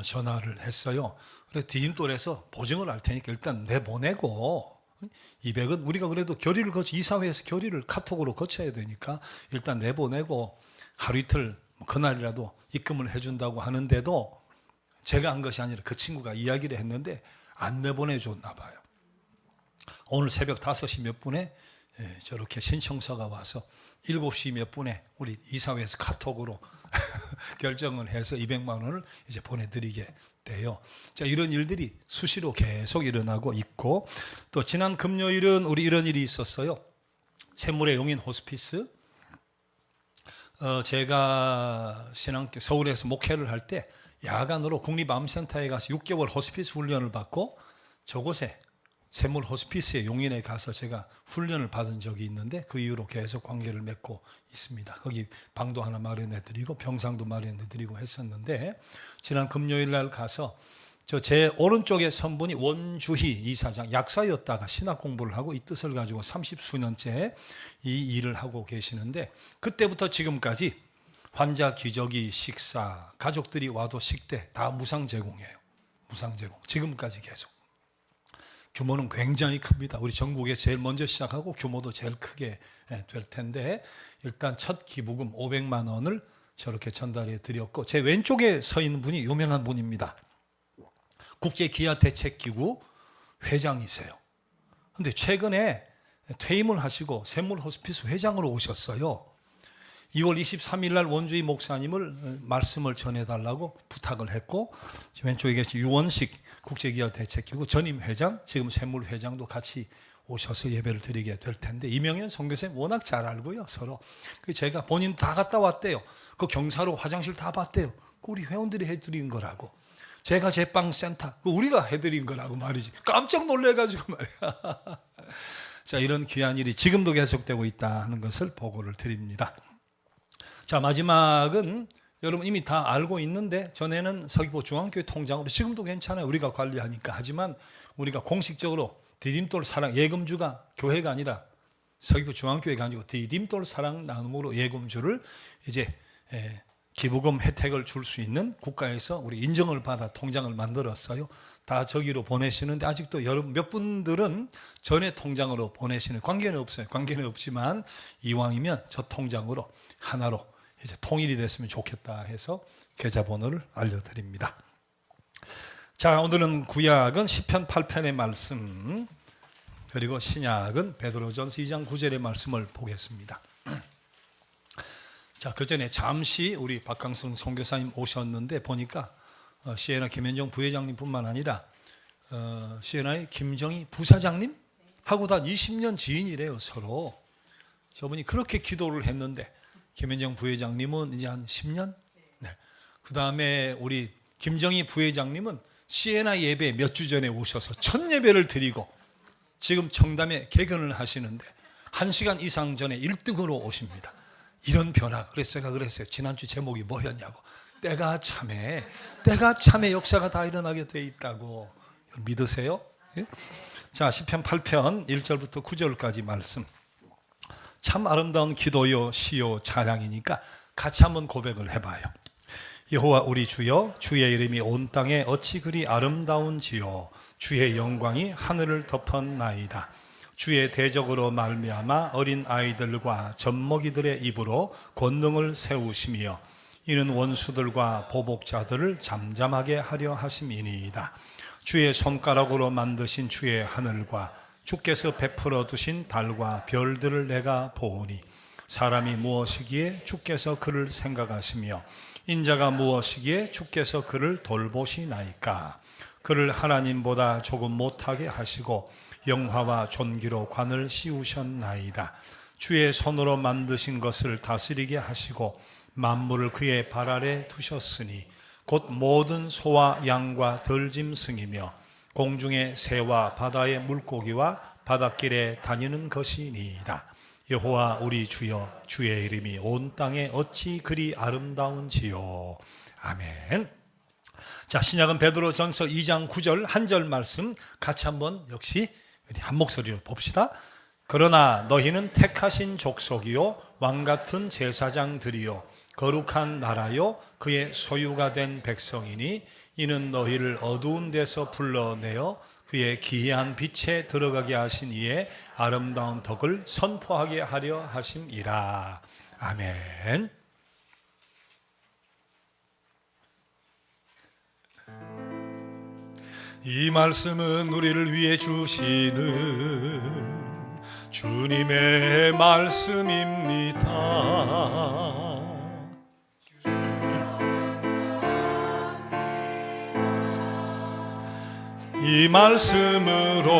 전화를 했어요. 그래서 디딤돌에서 보증을 할 테니까 일단 내보내고 200은 우리가 그래도 결의를 이사회에서 결의를 카톡으로 거쳐야 되니까 일단 내보내고 하루 이틀 그날이라도 입금을 해준다고 하는데도 제가 한 것이 아니라 그 친구가 이야기를 했는데 안 내보내줬나 봐요. 오늘 새벽 5시 몇 분에 저렇게 신청서가 와서 7시 몇 분에 우리 이사회에서 카톡으로 결정을 해서 200만 원을 이제 보내드리게 돼요. 자, 이런 일들이 수시로 계속 일어나고 있고, 또 지난 금요일은 우리 이런 일이 있었어요. 샘물의 용인 호스피스. 제가 신앙교 서울에서 목회를 할 때 야간으로 국립암센터에 가서 6개월 호스피스 훈련을 받고 저곳에 샘물 호스피스의 용인에 가서 제가 훈련을 받은 적이 있는데 그 이후로 계속 관계를 맺고 있습니다. 거기 방도 하나 마련해드리고 병상도 마련해드리고 했었는데 지난 금요일 날 가서 제 오른쪽에 선 분이 원주희 이사장, 약사였다가 신학 공부를 하고 이 뜻을 가지고 30수년째 이 일을 하고 계시는데 그때부터 지금까지 환자 기저귀, 식사, 가족들이 와도 식대 다 무상 제공이에요. 무상 제공. 지금까지 계속. 규모는 굉장히 큽니다. 우리 전국에 제일 먼저 시작하고 규모도 제일 크게 될 텐데 일단 첫 기부금 500만 원을 저렇게 전달해 드렸고 제 왼쪽에 서 있는 분이 유명한 분입니다. 국제기아대책기구 회장이세요. 그런데 최근에 퇴임을 하시고 샘물호스피스 회장으로 오셨어요. 2월 23일 날 원주희 목사님을 말씀을 전해달라고 부탁을 했고 왼쪽에 계신 유원식 국제기아대책기구 전임 회장, 지금 샘물 회장도 같이 오셔서 예배를 드리게 될 텐데 이명현 선교사님 워낙 잘 알고요 서로. 제가 본인 다 갔다 왔대요. 그 경사로 화장실 다 봤대요. 우리 회원들이 해드린 거라고. 제가 제빵센터 우리가 해드린 거라고 말이지. 깜짝 놀래가지고 말이야. 자, 이런 귀한 일이 지금도 계속되고 있다 하는 것을 보고를 드립니다. 자, 마지막은 여러분 이미 다 알고 있는데 전에는 서귀포 중앙교회 통장으로 지금도 괜찮아요. 우리가 관리하니까. 하지만 우리가 공식적으로 디딤돌 사랑 예금주가 교회가 아니라 서귀포 중앙교회가 아니고 디딤돌 사랑 나눔으로 예금주를 이제 기부금 혜택을 줄 수 있는 국가에서 우리 인정을 받아 통장을 만들었어요. 다 저기로 보내시는데 아직도 여러분 몇 분들은 전에 통장으로 보내시는 관계는 없어요. 관계는 없지만 이왕이면 저 통장으로 하나로 이제 통일이 됐으면 좋겠다 해서 계좌번호를 알려드립니다. 자, 오늘은 구약은 시편 8편의 말씀 그리고 신약은 베드로전서 2장 9절의 말씀을 보겠습니다. 자, 그 전에 잠시 우리 박강성 선교사님 오셨는데 보니까 시에나 김현정 부회장님뿐만 아니라 시에나의 김정희 부사장님 하고도 한 20년 지인이래요 서로. 저분이 그렇게 기도를 했는데 김현정 부회장님은 이제 한 10년? 네. 그 다음에 우리 김정희 부회장님은 시에나 예배 몇 주 전에 오셔서 첫 예배를 드리고 지금 청담에 개근을 하시는데 1시간 이상 전에 1등으로 오십니다. 이런 변화. 그래서 제가 그랬어요. 지난주 제목이 뭐였냐고. 때가 참에 역사가 다 일어나게 돼 있다고. 믿으세요? 예? 자, 시편 8편 1절부터 9절까지 말씀. 참 아름다운 기도요 시요 찬양이니까 같이 한번 고백을 해봐요. 여호와 우리 주여, 주의 이름이 온 땅에 어찌 그리 아름다운지요. 주의 영광이 하늘을 덮었나이다. 주의 대적으로 말미암아 어린 아이들과 젖먹이들의 입으로 권능을 세우시며 이는 원수들과 보복자들을 잠잠하게 하려 하심이니이다. 주의 손가락으로 만드신 주의 하늘과 주께서 베풀어 두신 달과 별들을 내가 보오니 사람이 무엇이기에 주께서 그를 생각하시며 인자가 무엇이기에 주께서 그를 돌보시나이까. 그를 하나님보다 조금 못하게 하시고 영화와 존귀로 관을 씌우셨나이다. 주의 손으로 만드신 것을 다스리게 하시고 만물을 그의 발 아래 두셨으니 곧 모든 소와 양과 들짐승이며 공중의 새와 바다의 물고기와 바닷길에 다니는 것이니이다. 여호와 우리 주여, 주의 이름이 온 땅에 어찌 그리 아름다운지요. 아멘. 자, 신약은 베드로전서 2장 9절 한 절 말씀 같이 한번 역시 한 목소리로 봅시다. 그러나 너희는 택하신 족속이요 왕같은 제사장들이요 거룩한 나라요 그의 소유가 된 백성이니 이는 너희를 어두운 데서 불러내어 그의 기이한 빛에 들어가게 하신 이의 아름다운 덕을 선포하게 하려 하심이라. 아멘. 이 말씀은 우리를 위해 주시는 주님의 말씀입니다. 이 말씀으로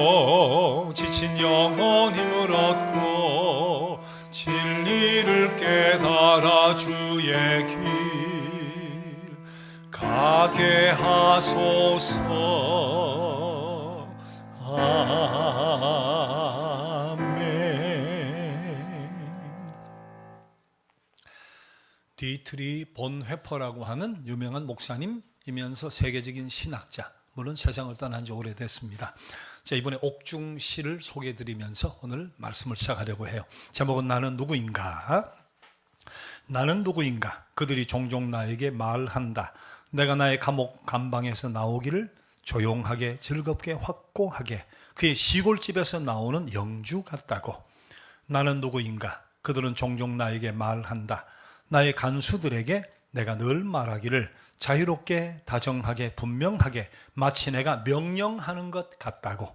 지친 영혼 힘을 얻고 진리를 깨달아 주의 길 가게 하소서. 아멘. 디트리 본회퍼라고 하는 유명한 목사님이면서 세계적인 신학자, 물론 세상을 떠난 지 오래됐습니다. 자, 이번에 옥중시를 소개해드리면서 오늘 말씀을 시작하려고 해요. 제목은 나는 누구인가? 나는 누구인가? 그들이 종종 나에게 말한다. 내가 나의 감옥 감방에서 나오기를 조용하게 즐겁게 확고하게 그의 시골집에서 나오는 영주 같다고. 나는 누구인가? 그들은 종종 나에게 말한다. 나의 간수들에게 내가 늘 말하기를 자유롭게 다정하게 분명하게 마치 내가 명령하는 것 같다고.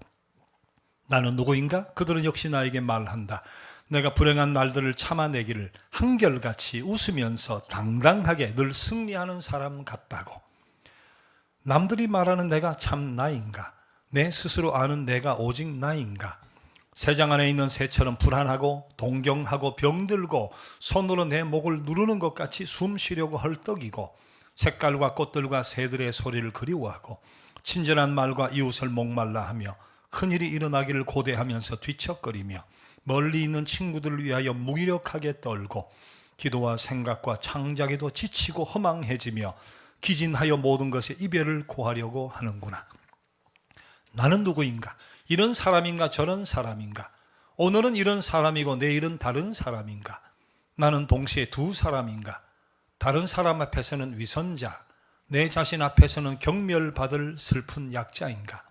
나는 누구인가? 그들은 역시 나에게 말한다. 내가 불행한 날들을 참아내기를 한결같이 웃으면서 당당하게 늘 승리하는 사람 같다고. 남들이 말하는 내가 참 나인가? 내 스스로 아는 내가 오직 나인가? 새장 안에 있는 새처럼 불안하고 동경하고 병들고 손으로 내 목을 누르는 것 같이 숨 쉬려고 헐떡이고 색깔과 꽃들과 새들의 소리를 그리워하고 친절한 말과 이웃을 목말라 하며 큰일이 일어나기를 고대하면서 뒤척거리며 멀리 있는 친구들을 위하여 무기력하게 떨고 기도와 생각과 창작에도 지치고 허망해지며 기진하여 모든 것에 이별을 고하려고 하는구나. 나는 누구인가? 이런 사람인가 저런 사람인가? 오늘은 이런 사람이고 내일은 다른 사람인가? 나는 동시에 두 사람인가? 다른 사람 앞에서는 위선자, 내 자신 앞에서는 경멸받을 슬픈 약자인가?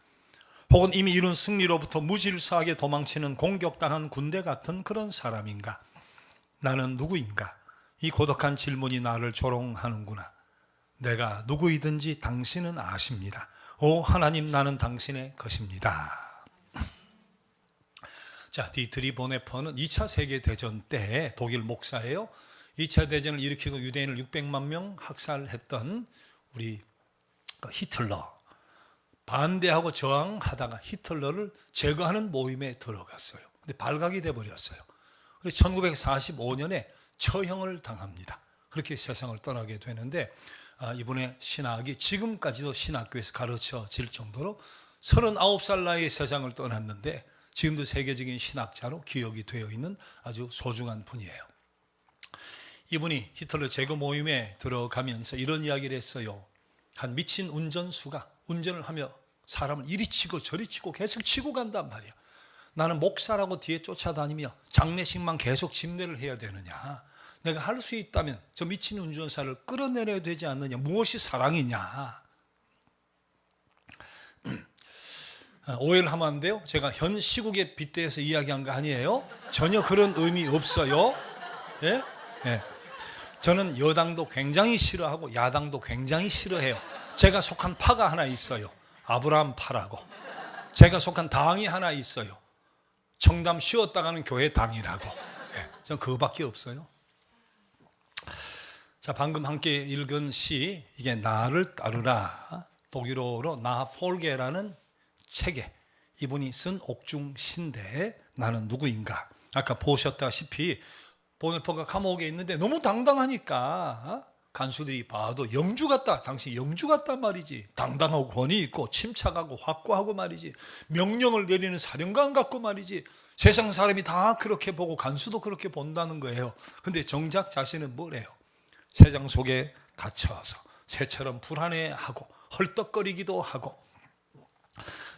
혹은 이미 이룬 승리로부터 무질서하게 도망치는 공격당한 군대 같은 그런 사람인가? 나는 누구인가? 이 고독한 질문이 나를 조롱하는구나. 내가 누구이든지 당신은 아십니다. 오 하나님, 나는 당신의 것입니다. 자, 디트리 본회퍼는 2차 세계대전 때 독일 목사예요. 2차 대전을 일으키고 유대인을 600만 명 학살했던 우리 히틀러, 반대하고 저항하다가 히틀러를 제거하는 모임에 들어갔어요. 근데 발각이 돼버렸어요. 그래서 1945년에 처형을 당합니다. 그렇게 세상을 떠나게 되는데 이분의 신학이 지금까지도 신학교에서 가르쳐질 정도로 39살 나이에 세상을 떠났는데 지금도 세계적인 신학자로 기억이 되어 있는 아주 소중한 분이에요. 이분이 히틀러 제거 모임에 들어가면서 이런 이야기를 했어요. 한 미친 운전수가 운전을 하며 사람을 이리 치고 저리 치고 계속 치고 간단 말이야. 나는 목사라고 뒤에 쫓아다니며 장례식만 계속 집례를 해야 되느냐? 내가 할 수 있다면 저 미친 운전사를 끌어내려야 되지 않느냐? 무엇이 사랑이냐? 오해를 하면 안 돼요. 제가 현 시국에 빗대어서 이야기한 거 아니에요. 전혀 그런 의미 없어요. 예? 예. 저는 여당도 굉장히 싫어하고 야당도 굉장히 싫어해요. 제가 속한 파가 하나 있어요. 아브라함 파라고. 제가 속한 당이 하나 있어요. 청담 쉬었다 가는 교회 당이라고. 예. 전 그거밖에 없어요. 자, 방금 함께 읽은 시, 이게 나를 따르라. 독일어로 나폴게라는 책에 이분이 쓴 옥중시인데 나는 누구인가? 아까 보셨다시피 본회퍼가 감옥에 있는데 너무 당당하니까 간수들이 봐도 영주 같다. 당시 영주 같단 말이지. 당당하고 권위 있고 침착하고 확고하고 말이지. 명령을 내리는 사령관 같고 말이지. 세상 사람이 다 그렇게 보고 간수도 그렇게 본다는 거예요. 근데 정작 자신은 뭐래요? 세상 속에 갇혀서 새처럼 불안해하고 헐떡거리기도 하고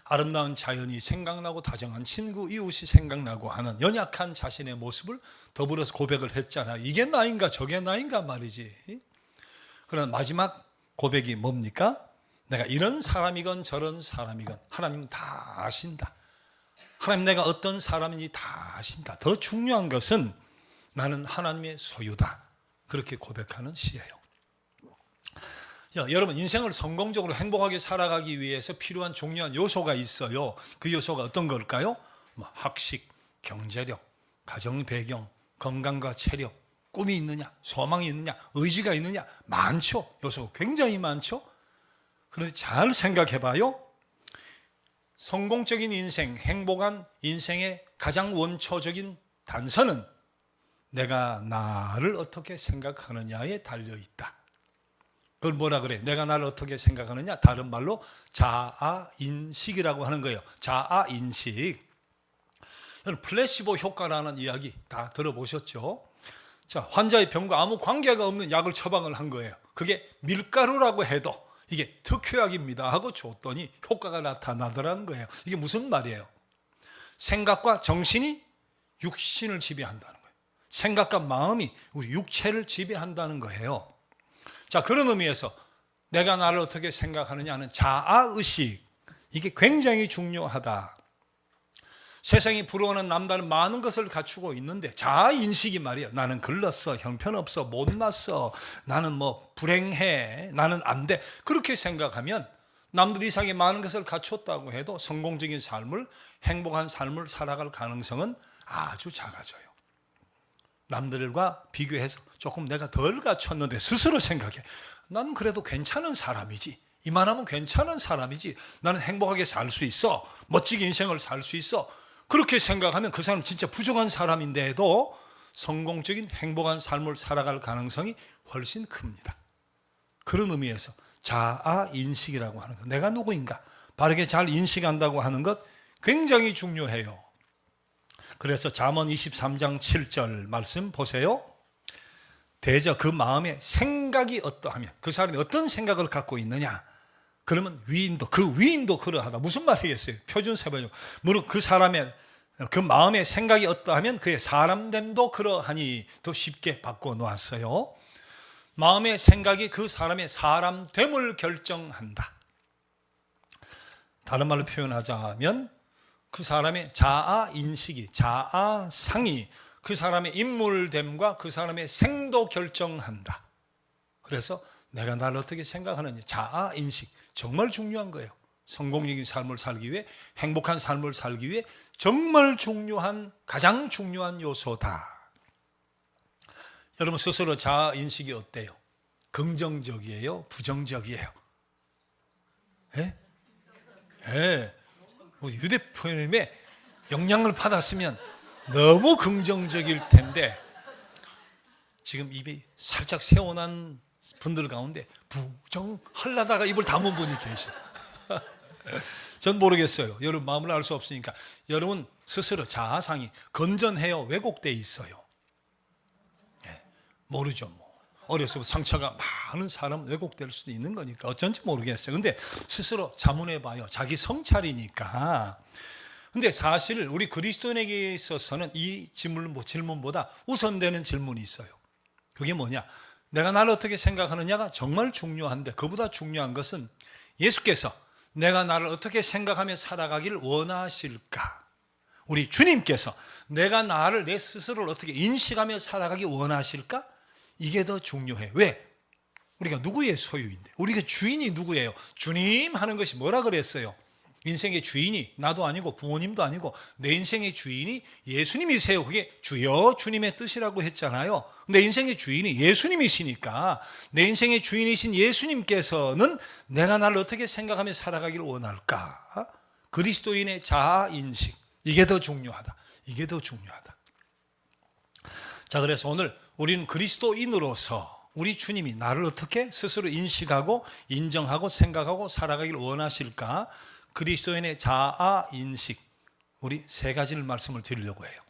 아름다운 자연이 생각나고 다정한 친구 이웃이 생각나고 하는 연약한 자신의 모습을 더불어서 고백을 했잖아요. 이게 나인가 저게 나인가 말이지. 그러나 마지막 고백이 뭡니까? 내가 이런 사람이건 저런 사람이건 하나님은 다 아신다. 하나님 내가 어떤 사람인지 다 아신다. 더 중요한 것은 나는 하나님의 소유다. 그렇게 고백하는 시예요. 여러분, 인생을 성공적으로 행복하게 살아가기 위해서 필요한 중요한 요소가 있어요. 그 요소가 어떤 걸까요? 학식, 경제력, 가정 배경, 건강과 체력, 꿈이 있느냐, 소망이 있느냐, 의지가 있느냐, 많죠. 요소가 굉장히 많죠. 그런데 잘 생각해 봐요. 성공적인 인생, 행복한 인생의 가장 원초적인 단서는 내가 나를 어떻게 생각하느냐에 달려있다. 그걸 뭐라 그래? 내가 나를 어떻게 생각하느냐? 다른 말로 자아인식이라고 하는 거예요. 자아인식. 여러분, 플래시보 효과라는 이야기 다 들어보셨죠? 자, 환자의 병과 아무 관계가 없는 약을 처방을 한 거예요. 그게 밀가루라고 해도 이게 특효약입니다 하고 줬더니 효과가 나타나더라는 거예요. 이게 무슨 말이에요? 생각과 정신이 육신을 지배한다는 거예요. 생각과 마음이 우리 육체를 지배한다는 거예요. 자, 그런 의미에서 내가 나를 어떻게 생각하느냐는 자아의식, 이게 굉장히 중요하다. 세상이 부러워하는 남자는 많은 것을 갖추고 있는데 자아인식이 말이에요. 나는 글렀어, 형편없어, 못났어, 나는 뭐 불행해, 나는 안 돼. 그렇게 생각하면 남들 이상의 많은 것을 갖췄다고 해도 성공적인 삶을, 행복한 삶을 살아갈 가능성은 아주 작아져요. 남들과 비교해서 조금 내가 덜 갖췄는데 스스로 생각해. 나는 그래도 괜찮은 사람이지. 이만하면 괜찮은 사람이지. 나는 행복하게 살 수 있어. 멋지게 인생을 살 수 있어. 그렇게 생각하면 그 사람 진짜 부족한 사람인데도 성공적인 행복한 삶을 살아갈 가능성이 훨씬 큽니다. 그런 의미에서 자아인식이라고 하는 것, 내가 누구인가 바르게 잘 인식한다고 하는 것 굉장히 중요해요. 그래서 잠언 23장 7절 말씀 보세요. 대저 그 마음에 생각이 어떠하면, 그 사람이 어떤 생각을 갖고 있느냐, 그러면 위인도, 그 위인도 그러하다. 무슨 말이겠어요? 표준 세번역. 무릇 그 사람의 그 마음의 생각이 어떠하면 그의 사람됨도 그러하니, 더 쉽게 바꿔 놓았어요. 마음의 생각이 그 사람의 사람됨을 결정한다. 다른 말로 표현하자면 그 사람의 자아인식이, 자아상이 그 사람의 인물됨과 그 사람의 생도 결정한다. 그래서 내가 나를 어떻게 생각하느냐, 자아인식 정말 중요한 거예요. 성공적인 삶을 살기 위해, 행복한 삶을 살기 위해 정말 중요한, 가장 중요한 요소다. 여러분 스스로 자아인식이 어때요? 긍정적이에요? 부정적이에요? 예? 예. 휴대폰에 영향을 받았으면 너무 긍정적일 텐데 지금 입이 살짝 세워난 분들 가운데 부정하려다가 입을 다문 분이 계셔. 전 모르겠어요. 여러분 마음을 알 수 없으니까. 여러분 스스로 자아상이 건전해요? 왜곡돼 있어요? 예, 모르죠. 뭐 어려서부터 상처가 많은 사람은 왜곡될 수도 있는 거니까 어쩐지 모르겠어요. 근데 스스로 자문해 봐요. 자기 성찰이니까. 근데 사실 우리 그리스도인에게 있어서는 이 질문보다 우선되는 질문이 있어요. 그게 뭐냐? 내가 나를 어떻게 생각하느냐가 정말 중요한데, 그보다 중요한 것은 예수께서 내가 나를 어떻게 생각하며 살아가기를 원하실까? 우리 주님께서 내가 나를, 내 스스로를 어떻게 인식하며 살아가기 원하실까? 이게 더 중요해. 왜? 우리가 누구의 소유인데? 우리가 주인이 누구예요? 주님 하는 것이 뭐라 그랬어요? 인생의 주인이 나도 아니고 부모님도 아니고 내 인생의 주인이 예수님이세요. 그게 주여 주님의 뜻이라고 했잖아요. 내 인생의 주인이 예수님이시니까 내 인생의 주인이신 예수님께서는 내가 나를 어떻게 생각하며 살아가기를 원할까? 그리스도인의 자아인식, 이게 더 중요하다. 이게 더 중요하다. 자, 그래서 오늘 우리는 그리스도인으로서 우리 주님이 나를 어떻게 스스로 인식하고 인정하고 생각하고 살아가기를 원하실까? 그리스도인의 자아인식, 우리 세 가지를 말씀을 드리려고 해요.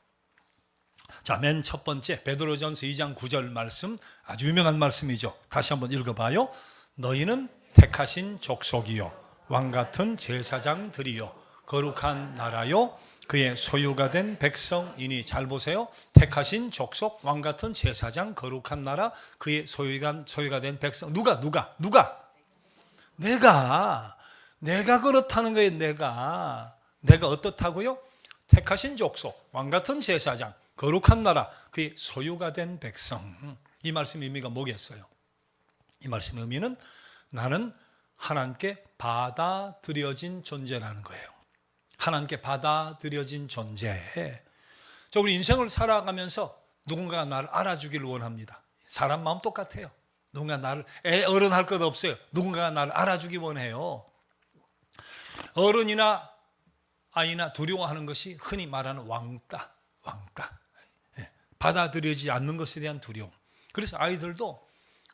자, 맨 첫 번째 베드로전서 2장 9절 말씀, 아주 유명한 말씀이죠. 다시 한번 읽어봐요. 너희는 택하신 족속이요 왕같은 제사장들이요 거룩한 나라요 그의 소유가 된 백성이니. 잘 보세요. 택하신 족속, 왕같은 제사장, 거룩한 나라, 그의 소유가 된 백성. 누가? 내가 그렇다는 거예요. 내가 어떻다고요? 택하신 족속, 왕같은 제사장, 거룩한 나라, 그의 소유가 된 백성. 이 말씀 의미가 뭐겠어요? 이 말씀 의미는 나는 하나님께 받아들여진 존재라는 거예요. 하나님께 받아들여진 존재. 저 우리 인생을 살아가면서 누군가가 나를 알아주기를 원합니다. 사람 마음 똑같아요. 누군가 나를, 어른 할 것 없어요. 누군가가 나를 알아주기 원해요. 어른이나 아이나 두려워하는 것이 흔히 말하는 왕따. 받아들여지지 않는 것에 대한 두려움. 그래서 아이들도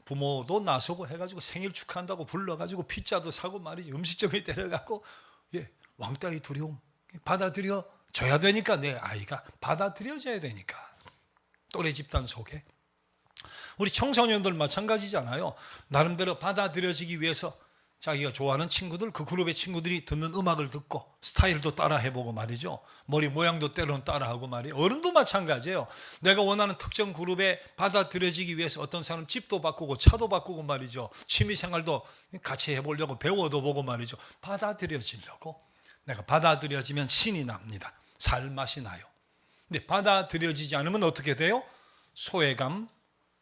부모도 나서고 해가지고 생일 축하한다고 불러가지고 피자도 사고 말이지, 음식점에 데려가고, 왕따의 두려움. 받아들여져야 되니까, 내 아이가 받아들여져야 되니까. 또래 집단 속에. 우리 청소년들 마찬가지잖아요. 나름대로 받아들여지기 위해서 자기가 좋아하는 친구들, 그 그룹의 친구들이 듣는 음악을 듣고 스타일도 따라 해보고 말이죠. 머리 모양도 때로는 따라하고 말이에요. 어른도 마찬가지예요. 내가 원하는 특정 그룹에 받아들여지기 위해서 어떤 사람 집도 바꾸고 차도 바꾸고 말이죠. 취미생활도 같이 해보려고 배워도 보고 말이죠. 받아들여지려고. 내가 받아들여지면 신이 납니다. 살맛이 나요. 근데 받아들여지지 않으면 어떻게 돼요? 소외감,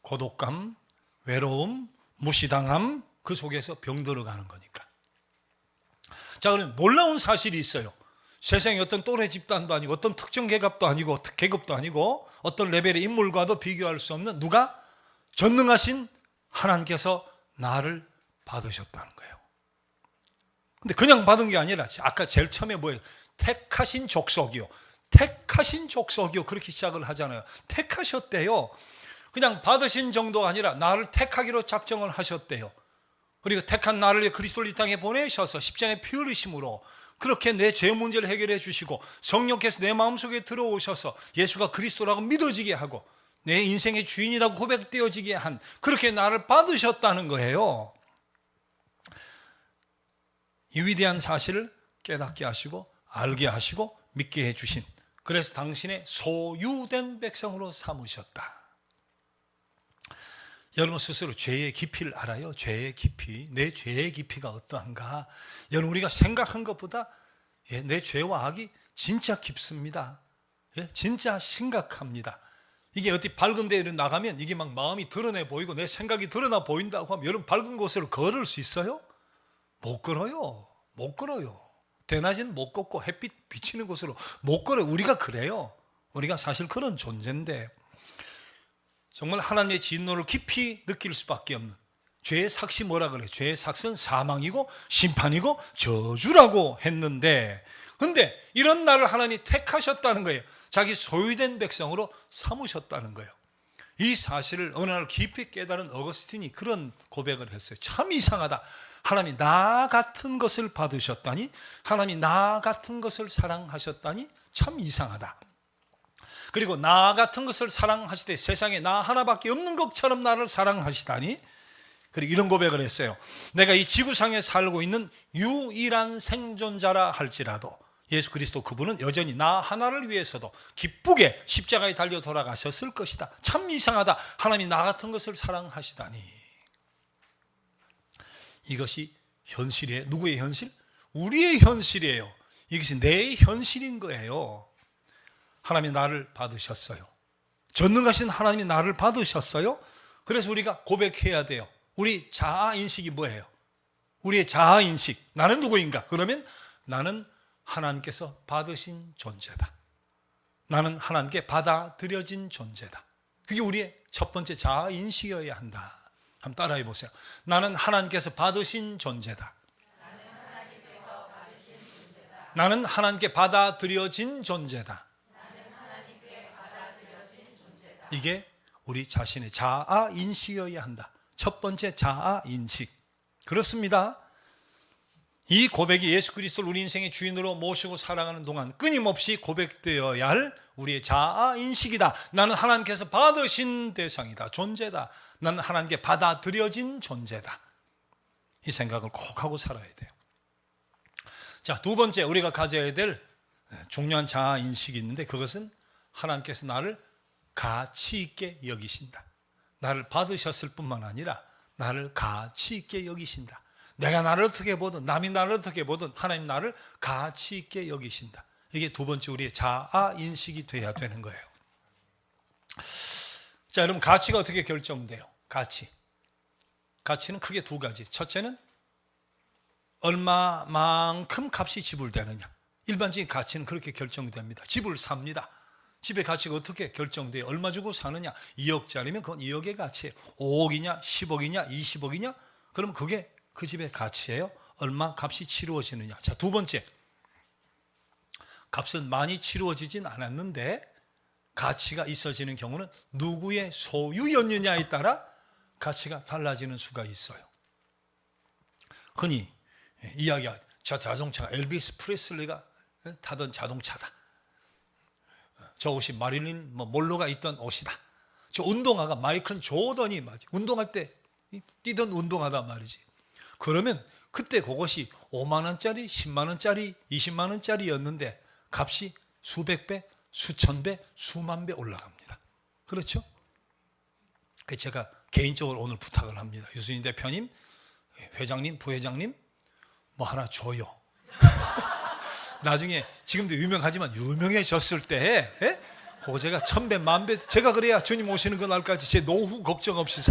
고독감, 외로움, 무시당함, 그 속에서 병들어가는 거니까. 자, 그럼 놀라운 사실이 있어요. 세상에 어떤 또래 집단도 아니고 어떤 특정 계급도 아니고 어떤 레벨의 인물과도 비교할 수 없는 누가? 전능하신 하나님께서 나를 받으셨다는 거예요. 근데 그냥 받은 게 아니라 아까 제일 처음에 뭐예요? 택하신 족속이요. 그렇게 시작을 하잖아요. 택하셨대요. 그냥 받으신 정도가 아니라 나를 택하기로 작정을 하셨대요. 그리고 택한 나를 그리스도를 이 땅에 보내셔서 십자가에 피 흘리심으로 그렇게 내 죄 문제를 해결해 주시고 성령께서 내 마음속에 들어오셔서 예수가 그리스도라고 믿어지게 하고 내 인생의 주인이라고 고백되어지게 한, 그렇게 나를 받으셨다는 거예요. 이 위대한 사실을 깨닫게 하시고 알게 하시고 믿게 해주신, 그래서 당신의 소유된 백성으로 삼으셨다. 여러분 스스로 죄의 깊이를 알아요? 죄의 깊이, 내 죄의 깊이가 어떠한가? 여러분 우리가 생각한 것보다 내 죄와 악이 진짜 깊습니다. 진짜 심각합니다. 이게 어디 밝은 데에 나가면 이게 막 마음이 드러내 보이고 내 생각이 드러나 보인다고 하면 여러분 밝은 곳으로 걸을 수 있어요? 못 걸어요. 대낮에는 못 걷고 햇빛 비치는 곳으로 못 걸어요. 우리가 그래요. 우리가 사실 그런 존재인데 정말 하나님의 진노를 깊이 느낄 수밖에 없는, 죄의 삭이 뭐라 그래요? 죄의 삭은 사망이고 심판이고 저주라고 했는데, 근데 이런 나를 하나님이 택하셨다는 거예요. 자기 소유된 백성으로 삼으셨다는 거예요. 이 사실을 어느 날 깊이 깨달은 어거스틴이 그런 고백을 했어요. 참 이상하다. 하나님이 나 같은 것을 받으셨다니, 하나님이 나 같은 것을 사랑하셨다니 참 이상하다. 그리고 나 같은 것을 사랑하시되 세상에 나 하나밖에 없는 것처럼 나를 사랑하시다니, 그리고 이런 고백을 했어요. 내가 이 지구상에 살고 있는 유일한 생존자라 할지라도 예수 그리스도 그분은 여전히 나 하나를 위해서도 기쁘게 십자가에 달려 돌아가셨을 것이다. 참 이상하다. 하나님이 나 같은 것을 사랑하시다니. 이것이 현실이에요. 누구의 현실? 우리의 현실이에요. 이것이 내 현실인 거예요. 하나님이 나를 받으셨어요. 전능하신 하나님이 나를 받으셨어요. 그래서 우리가 고백해야 돼요. 우리 자아인식이 뭐예요? 우리의 자아인식, 나는 누구인가? 그러면 나는 하나님께서 받으신 존재다. 나는 하나님께 받아들여진 존재다. 그게 우리의 첫 번째 자아인식이어야 한다. 한번 따라해 보세요. 나는 하나님께서 받으신 존재다. 나는 하나님께 받아들여진 존재다. 이게 우리 자신의 자아인식이어야 한다. 첫 번째 자아인식. 그렇습니다. 이 고백이 예수 그리스도를 우리 인생의 주인으로 모시고 살아가는 동안 끊임없이 고백되어야 할 우리의 자아인식이다. 나는 하나님께서 받으신 대상이다. 존재다. 나는 하나님께 받아들여진 존재다. 이 생각을 꼭 하고 살아야 돼요. 자, 두 번째 우리가 가져야 될 중요한 자아인식이 있는데, 그것은 하나님께서 나를 가치 있게 여기신다. 나를 받으셨을 뿐만 아니라 나를 가치 있게 여기신다. 내가 나를 어떻게 보든 남이 나를 어떻게 보든 하나님 나를 가치 있게 여기신다. 이게 두 번째 우리의 자아 인식이 돼야 되는 거예요. 자, 여러분 가치가 어떻게 결정돼요? 가치는 크게 두 가지. 첫째는 얼마만큼 값이 지불되느냐. 일반적인 가치는 그렇게 결정됩니다. 집을 삽니다. 집의 가치가 어떻게 결정돼요? 얼마 주고 사느냐. 2억짜리면 그건 2억의 가치예요. 5억이냐 10억이냐 20억이냐, 그럼 그게 그 집의 가치예요. 얼마 값이 치루어지느냐. 자, 두 번째, 값은 많이 치루어지진 않았는데 가치가 있어지는 경우는 누구의 소유였느냐에 따라 가치가 달라지는 수가 있어요. 흔히 이야기가 저 자동차가 엘비스 프레슬리가 타던 자동차다. 저 옷이 마릴린 몰로가 입던 옷이다. 저 운동화가 마이클 조던이 운동할 때 뛰던 운동화다 말이지. 그러면 그때 그것이 5만 원짜리, 10만 원짜리, 20만 원짜리였는데 값이 수백 배, 수천 배, 수만 배 올라갑니다. 그렇죠? 제가 개인적으로 오늘 부탁을 합니다. 유수인 대표님, 회장님, 부회장님, 뭐 하나 줘요. 나중에 지금도 유명하지만 유명해졌을 때 그거 제가 천배 만배, 제가 그래야 주님 오시는 그날까지 제 노후 걱정 없이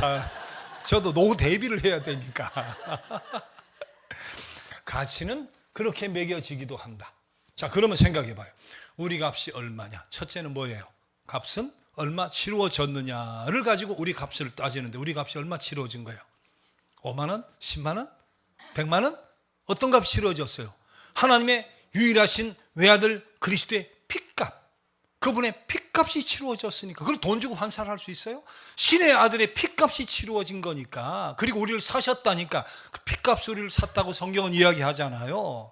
저도 노후 대비를 해야 되니까. 가치는 그렇게 매겨지기도 한다. 자, 그러면 생각해 봐요. 우리 값이 얼마냐? 첫째는 뭐예요? 값은 얼마 치루어졌느냐를 가지고 우리 값을 따지는데 우리 값이 얼마 치루어진 거예요? 5만 원? 10만 원? 100만 원? 어떤 값이 치루어졌어요? 하나님의 유일하신 외아들 그리스도의 핏값, 그분의 핏값이 치루어졌으니까. 그걸 돈 주고 환산할 수 있어요? 신의 아들의 핏값이 치루어진 거니까. 그리고 우리를 사셨다니까 그 핏값 우리를 샀다고 성경은 이야기하잖아요.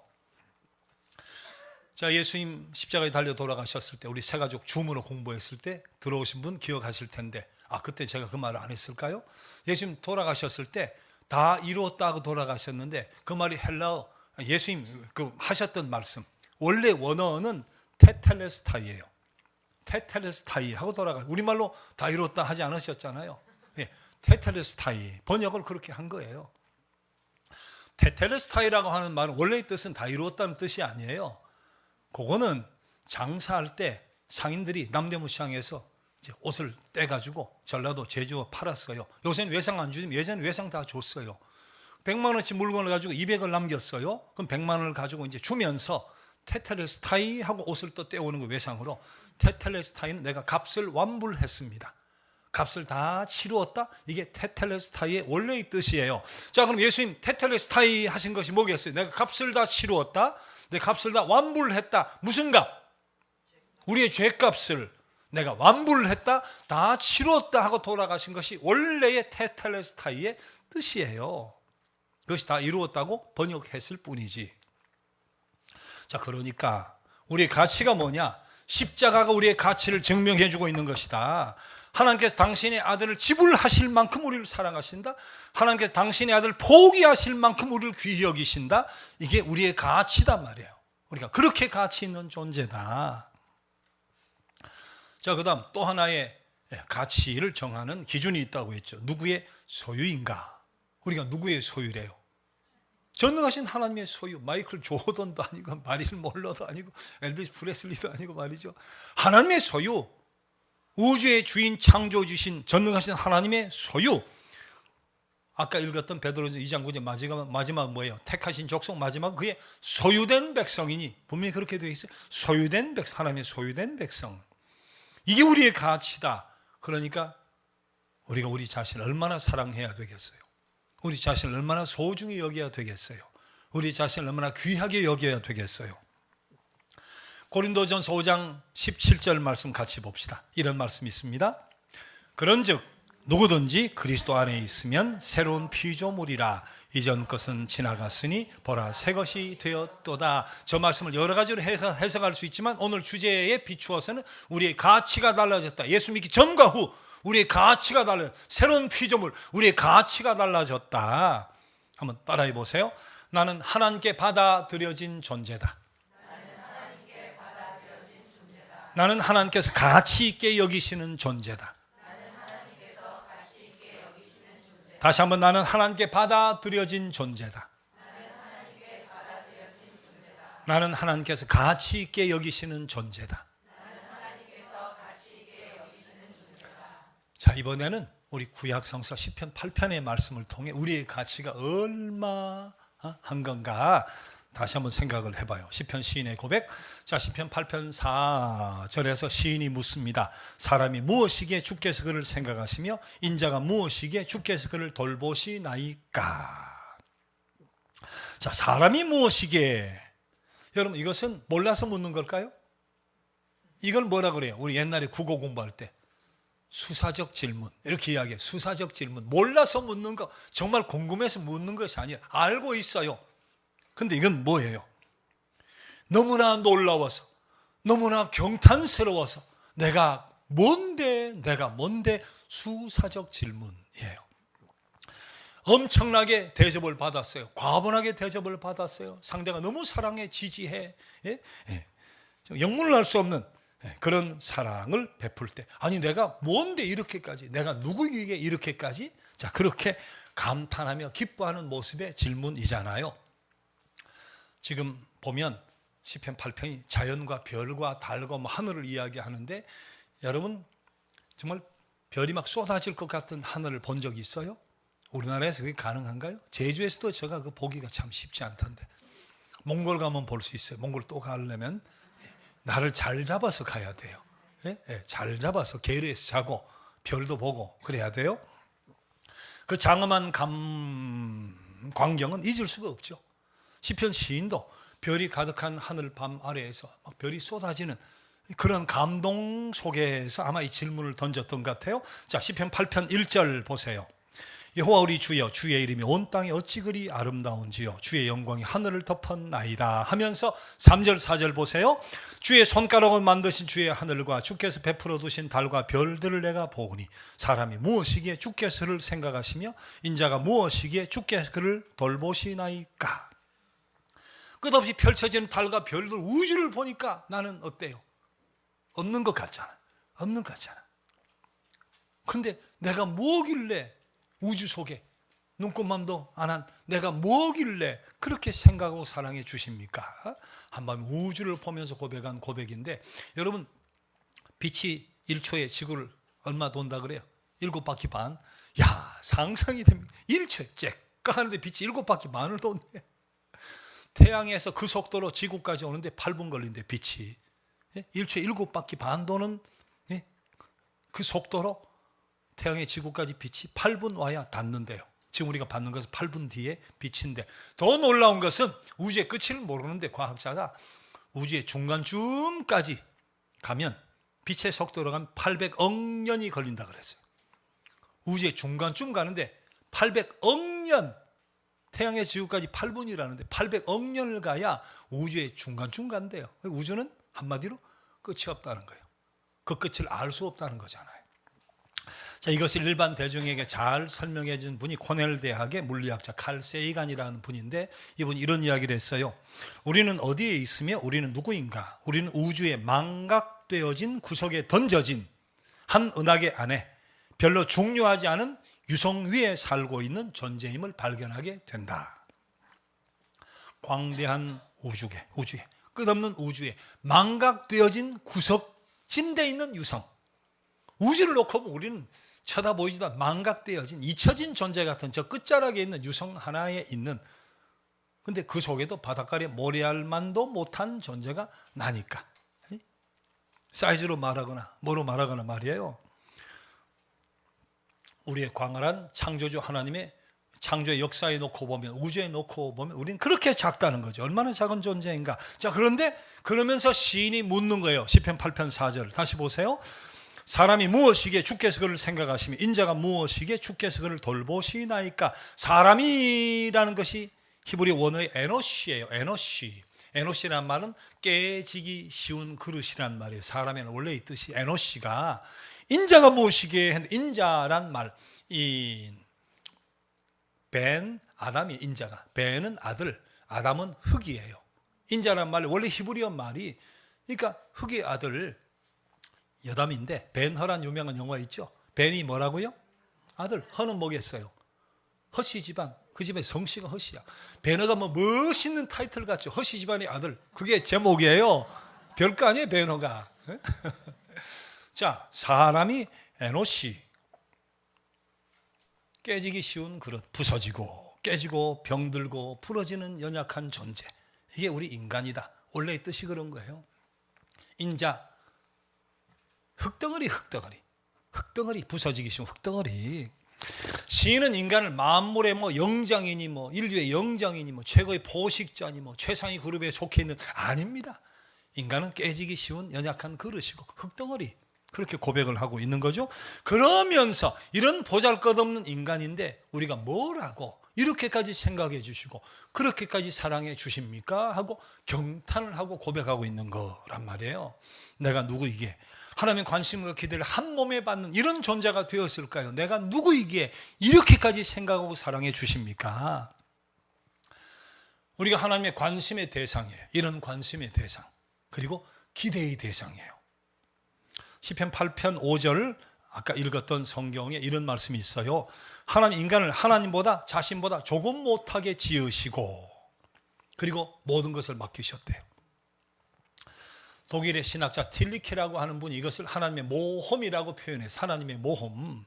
자, 예수님 십자가에 달려 돌아가셨을 때 우리 새가족 줌으로 공부했을 때 들어오신 분 기억하실 텐데, 그때 제가 그 말을 안 했을까요? 예수님 돌아가셨을 때 다 이루었다고 돌아가셨는데 그 말이 헬라어, 예수님 그 하셨던 말씀, 원래 원어는 테텔레스타이예요. 테텔레스타이 하고 돌아가. 우리말로 다 이루었다 하지 않으셨잖아요. 테텔레스타이 번역을 그렇게 한 거예요. 테텔레스타이라고 하는 말은 원래의 뜻은 다 이루었다는 뜻이 아니에요. 그거는 장사할 때 상인들이 남대문시장에서 이제 옷을 떼가지고 전라도 제주에 팔았어요. 요새는 외상 안 주지만 예전에 외상 다 줬어요. 100만 원치 물건을 가지고 200을 남겼어요. 그럼 100만 원을 가지고 이제 주면서 테텔레스타이 하고 옷을 또 떼오는 거 외상으로. 테텔레스타이는 내가 값을 완불했습니다. 값을 다 치루었다. 이게 테텔레스타이의 원래의 뜻이에요. 자, 그럼 예수님 테텔레스타이 하신 것이 뭐겠어요? 내가 값을 다 치루었다. 내 값을 다 완불했다. 무슨 값? 우리의 죄값을 내가 완불을 했다, 다 치렀다 하고 돌아가신 것이 원래의 테텔레스타이의 뜻이에요. 그것이 다 이루었다고 번역했을 뿐이지. 자, 그러니까 우리의 가치가 뭐냐? 십자가가 우리의 가치를 증명해주고 있는 것이다. 하나님께서 당신의 아들을 지불하실 만큼 우리를 사랑하신다. 하나님께서 당신의 아들을 포기하실 만큼 우리를 귀히 여기신다. 이게 우리의 가치단 말이에요. 우리가 그렇게 가치 있는 존재다. 자, 그 다음 또 하나의 가치를 정하는 기준이 있다고 했죠. 누구의 소유인가? 우리가 누구의 소유래요? 전능하신 하나님의 소유. 마이클 조던도 아니고 마릴린 몰로도 아니고 엘비스 프레슬리도 아니고 말이죠. 하나님의 소유, 우주의 주인 창조주신 전능하신 하나님의 소유. 아까 읽었던 베드로전서 2장 9절 마지막 뭐예요? 택하신 족속 마지막 그의 소유된 백성이니, 분명히 그렇게 되어 있어요. 소유된 백성, 하나님의 소유된 백성. 이게 우리의 가치다. 그러니까 우리가 우리 자신을 얼마나 사랑해야 되겠어요? 우리 자신을 얼마나 소중히 여겨야 되겠어요? 우리 자신을 얼마나 귀하게 여겨야 되겠어요? 고린도전서 5장 17절 말씀 같이 봅시다. 이런 말씀이 있습니다. 그런즉 누구든지 그리스도 안에 있으면 새로운 피조물이라. 이전 것은 지나갔으니 보라 새 것이 되었도다. 저 말씀을 여러 가지로 해석할 수 있지만 오늘 주제에 비추어서는 우리의 가치가 달라졌다. 예수 믿기 전과 후 우리의 가치가 달라졌다. 새로운 피조물, 우리의 가치가 달라졌다. 한번 따라해 보세요. 나는 하나님께 받아들여진 존재다. 나는 하나님께서 가치 있게 여기시는 존재다. 다시 한번, 나는 하나님께 받아들여진 존재다. 나는 하나님께서 가치 있게 여기시는 존재다. 자, 이번에는 우리 구약 성서 시편 8편의 말씀을 통해 우리의 가치가 얼마한 건가 다시 한번 생각을 해봐요. 시편 시인의 고백. 자, 시편 8편 4절에서 시인이 묻습니다. 사람이 무엇이기에 주께서 그를 생각하시며 인자가 무엇이기에 주께서 그를 돌보시나이까. 자, 사람이 무엇이기에, 여러분 이것은 몰라서 묻는 걸까요? 이걸 뭐라 그래요? 우리 옛날에 국어 공부할 때 수사적 질문, 이렇게 이야기해요. 수사적 질문. 몰라서 묻는 거, 정말 궁금해서 묻는 것이 아니라 알고 있어요. 근데 이건 뭐예요? 너무나 놀라워서, 너무나 경탄스러워서 내가 뭔데 수사적 질문이에요. 엄청나게 대접을 받았어요. 과분하게 대접을 받았어요. 상대가 너무 사랑해, 지지해, 영문을 할 수 없는 그런 사랑을 베풀 때, 아니 내가 뭔데 이렇게까지, 내가 누구에게 이렇게까지, 자, 그렇게 감탄하며 기뻐하는 모습의 질문이잖아요. 지금 보면 시편 8편이 자연과 별과 달과 하늘을 이야기하는데, 여러분 정말 별이 막 쏟아질 것 같은 하늘을 본 적이 있어요? 우리나라에서 그게 가능한가요? 제주에서도 제가 그 보기가 참 쉽지 않던데. 몽골 가면 볼 수 있어요. 몽골 또 가려면 나를 잘 잡아서 가야 돼요. 잘 잡아서 게르에서 자고 별도 보고 그래야 돼요. 그 장엄한 광경은 잊을 수가 없죠. 시편 시인도 별이 가득한 하늘 밤 아래에서 막 별이 쏟아지는 그런 감동 속에서 아마 이 질문을 던졌던 것 같아요. 자, 시편 8편 1절 보세요. 여호와 우리 주여, 주의 이름이 온 땅에 어찌 그리 아름다운지요, 주의 영광이 하늘을 덮었나이다 하면서 3절 4절 보세요. 주의 손가락을 만드신 주의 하늘과 주께서 베풀어 두신 달과 별들을 내가 보오니 사람이 무엇이기에 주께서 그를 생각하시며 인자가 무엇이기에 주께서 그를 돌보시나이까. 끝없이 펼쳐지는 달과 별들, 우주를 보니까 나는 어때요? 없는 것 같잖아. 없는 것 같잖아. 근데 내가 뭐길래 우주 속에 눈꼽만도 안 한 내가 뭐길래 그렇게 생각하고 사랑해 주십니까? 한밤 우주를 보면서 고백한 고백인데, 여러분 빛이 1초에 지구를 얼마 돈다 그래요? 7바퀴 반. 야, 상상이 됩니다. 1초에 쬐까 하는데 빛이 7바퀴 반을 돈대. 태양에서 그 속도로 지구까지 오는데 8분 걸린대, 빛이. 1초에 7바퀴 반 도는 그 속도로 태양의 지구까지 빛이 8분 와야 닿는데요. 지금 우리가 받는 것은 8분 뒤에 빛인데, 더 놀라운 것은 우주의 끝을 모르는데 과학자가 우주의 중간쯤까지 가면 빛의 속도로 가면 800억 년이 걸린다 그랬어요. 우주의 중간쯤 가는데 800억 년, 태양의 지구까지 8분이라는데 800억 년을 가야 우주의 중간쯤 간대요. 우주는 한마디로 끝이 없다는 거예요. 그 끝을 알 수 없다는 거잖아요. 자, 이것을 일반 대중에게 잘 설명해 준 분이 코넬 대학의 물리학자 칼 세이간이라는 분인데, 이분이 이런 이야기를 했어요. 우리는 어디에 있으며 우리는 누구인가? 우리는 우주의 망각되어진 구석에 던져진 한 은하계 안에 별로 중요하지 않은 유성 위에 살고 있는 존재임을 발견하게 된다. 광대한 우주에 끝없는 우주에 망각되어진 구석진데 있는 유성, 우주를 놓고 보면 우리는 쳐다보이지도 않는 망각되어진 잊혀진 존재 같은 저 끝자락에 있는 유성 하나에 있는, 근데 그 속에도 바닷가에 모래알만도 못한 존재가 나니까, 사이즈로 말하거나 뭐로 말하거나 말이에요. 우리의 광활한 창조주 하나님의 창조의 역사에 놓고 보면, 우주에 놓고 보면 우리는 그렇게 작다는 거죠. 얼마나 작은 존재인가. 자, 그런데 그러면서 시인이 묻는 거예요. 시편 8편 4절 다시 보세요. 사람이 무엇이기에 주께서 그를 생각하시며 인자가 무엇이기에 주께서 그를 돌보시나이까. 사람이라는 것이 히브리 원어의 에노시예요. 에노시라는 말은 깨지기 쉬운 그릇이란 말이에요. 사람에는 원래 이 뜻이 에노시가, 인자가 무엇이기에 했는데, 인자란 말, 아담이 인자가, 벤은 아들, 아담은 흙이에요. 인자란 말 원래 히브리어 말이, 그러니까 흙의 아들 여담인데, 벤허란 유명한 영화 있죠. 벤이 뭐라고요? 아들. 허는 뭐겠어요? 허씨 집안, 그 집에 성씨가 허씨야. 배너가 뭐 멋있는 타이틀 같죠. 허씨 집안의 아들. 그게 제목이에요. 별거 아니에요, 배너가. 자, 사람이 에노시. 깨지기 쉬운 그릇, 부서지고 깨지고 병들고 부러지는 연약한 존재. 이게 우리 인간이다. 원래의 뜻이 그런 거예요. 인자, 흙덩어리 부서지기 쉬운 흙덩어리. 시인은 인간을 만물의 뭐 영장이니 뭐 인류의 영장이니 뭐 최고의 포식자니 뭐 최상위 그룹에 속해 있는 아닙니다. 인간은 깨지기 쉬운 연약한 그릇이고 흙덩어리. 그렇게 고백을 하고 있는 거죠. 그러면서 이런 보잘것없는 인간인데 우리가 뭐라고 이렇게까지 생각해 주시고 그렇게까지 사랑해 주십니까? 하고 경탄을 하고 고백하고 있는 거란 말이에요. 내가 누구이기에 하나님의 관심과 기대를 한 몸에 받는 이런 존재가 되었을까요? 내가 누구이기에 이렇게까지 생각하고 사랑해 주십니까? 우리가 하나님의 관심의 대상이에요. 이런 관심의 대상, 그리고 기대의 대상이에요. 시편 8편 5절 아까 읽었던 성경에 이런 말씀이 있어요. 하나님 인간을 하나님보다 자신보다 조금 못하게 지으시고 그리고 모든 것을 맡기셨대요. 독일의 신학자 틸리케라고 하는 분이 이것을 하나님의 모험이라고 표현해요. 하나님의 모험.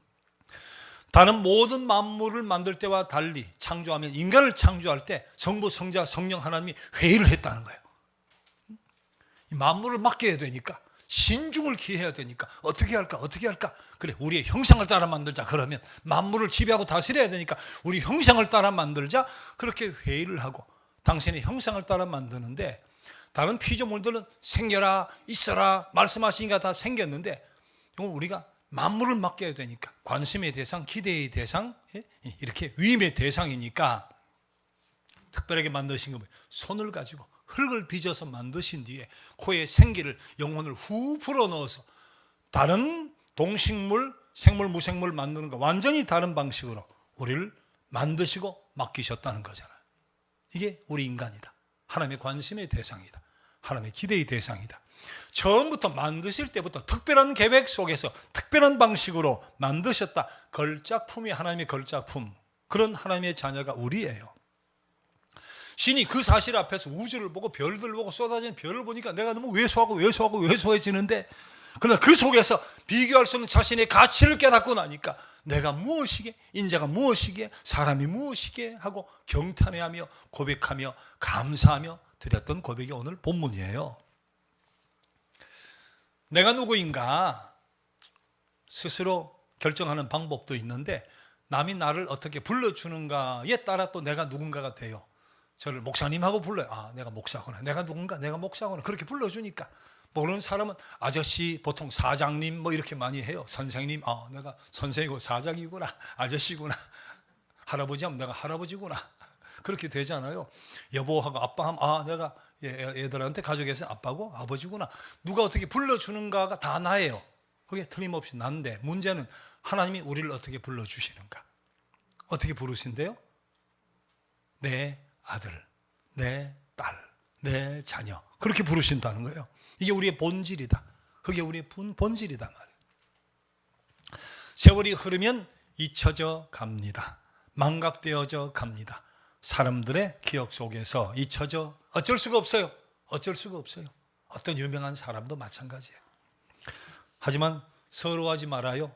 다른 모든 만물을 만들 때와 달리 창조하면 인간을 창조할 때 성부, 성자, 성령 하나님이 회의를 했다는 거예요. 이 만물을 맡겨야 되니까 신중을 기해야 되니까 어떻게 할까? 그래, 우리의 형상을 따라 만들자. 그러면 만물을 지배하고 다스려야 되니까 우리 형상을 따라 만들자. 그렇게 회의를 하고 당신의 형상을 따라 만드는데 다른 피조물들은 생겨라, 있어라 말씀하시니까 다 생겼는데 우리가 만물을 맡겨야 되니까 관심의 대상, 기대의 대상, 이렇게 위임의 대상이니까 특별하게 만드신 거 손을 가지고 흙을 빚어서 만드신 뒤에 코에 생기를, 영혼을 후 불어넣어서 다른 동식물, 생물, 무생물 만드는 거 완전히 다른 방식으로 우리를 만드시고 맡기셨다는 거잖아요. 이게 우리 인간이다. 하나님의 관심의 대상이다. 하나님의 기대의 대상이다. 처음부터 만드실 때부터 특별한 계획 속에서 특별한 방식으로 만드셨다. 걸작품이 하나님의 걸작품. 그런 하나님의 자녀가 우리예요. 신이 그 사실 앞에서 우주를 보고 별들을 보고 쏟아지는 별을 보니까 내가 너무 왜소해지는데 그러나 그 속에서 비교할 수 없는 자신의 가치를 깨닫고 나니까 내가 무엇이게, 인자가 무엇이게, 사람이 무엇이게 하고 경탄해하며 고백하며 감사하며 드렸던 고백이 오늘 본문이에요. 내가 누구인가 스스로 결정하는 방법도 있는데 남이 나를 어떻게 불러주는가에 따라 또 내가 누군가가 돼요. 저를 목사님하고 불러요. 아, 내가 목사구나. 내가 누군가, 내가 목사구나. 그렇게 불러주니까. 모르는 사람은 아저씨, 보통 사장님 뭐 이렇게 많이 해요. 선생님, 아, 내가 선생이고 사장이구나. 아저씨구나. 할아버지 하면 내가 할아버지구나. 그렇게 되잖아요. 여보하고 아빠 하면 아, 내가 얘들한테 가족에서 아빠고 아버지구나. 누가 어떻게 불러주는가가 다 나예요. 그게 틀림없이 난데 문제는 하나님이 우리를 어떻게 불러주시는가. 어떻게 부르신대요? 내 아들, 내 딸, 내 자녀. 그렇게 부르신다는 거예요. 이게 우리의 본질이다. 그게 우리의 본질이다 말이에요. 세월이 흐르면 잊혀져 갑니다. 망각되어져 갑니다. 사람들의 기억 속에서 잊혀져 어쩔 수가 없어요. 어떤 유명한 사람도 마찬가지예요. 하지만 서러워하지 말아요.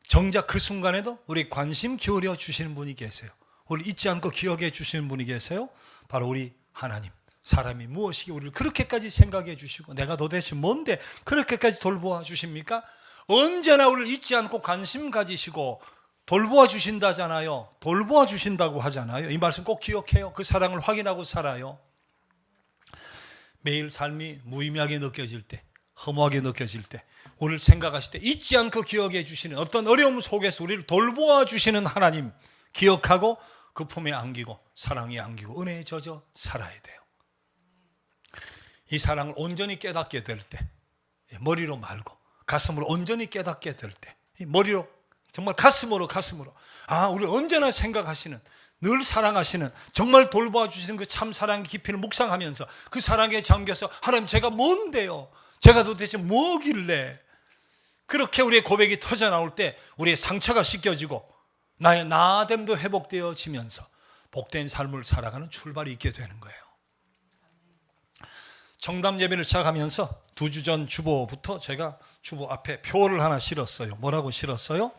정작 그 순간에도 우리 관심 기울여 주시는 분이 계세요. 우리 잊지 않고 기억해 주시는 분이 계세요. 바로 우리 하나님. 사람이 무엇이기 우리를 그렇게까지 생각해 주시고 내가 도대체 뭔데 그렇게까지 돌보아 주십니까? 언제나 우리를 잊지 않고 관심 가지시고 돌보아 주신다잖아요. 돌보아 주신다고 하잖아요. 이 말씀 꼭 기억해요. 그 사랑을 확인하고 살아요. 매일 삶이 무의미하게 느껴질 때, 허무하게 느껴질 때, 우리를 생각하실 때 잊지 않고 기억해 주시는 어떤 어려움 속에서 우리를 돌보아 주시는 하나님 기억하고 그 품에 안기고 사랑에 안기고 은혜에 젖어 살아야 돼요. 이 사랑을 온전히 깨닫게 될 때, 머리로 말고 가슴으로 온전히 깨닫게 될 때, 머리로 정말 가슴으로 아, 우리 언제나 생각하시는, 늘 사랑하시는, 정말 돌보아 주시는 그 참 사랑의 깊이를 묵상하면서 그 사랑에 잠겨서 하나님 제가 뭔데요? 제가 도대체 뭐길래? 그렇게 우리의 고백이 터져 나올 때 우리의 상처가 씻겨지고 나의 나됨도 회복되어지면서 복된 삶을 살아가는 출발이 있게 되는 거예요. 청담 예배를 시작하면서 2주 전 주보부터 제가 주보 앞에 표를 하나 실었어요. 뭐라고 실었어요?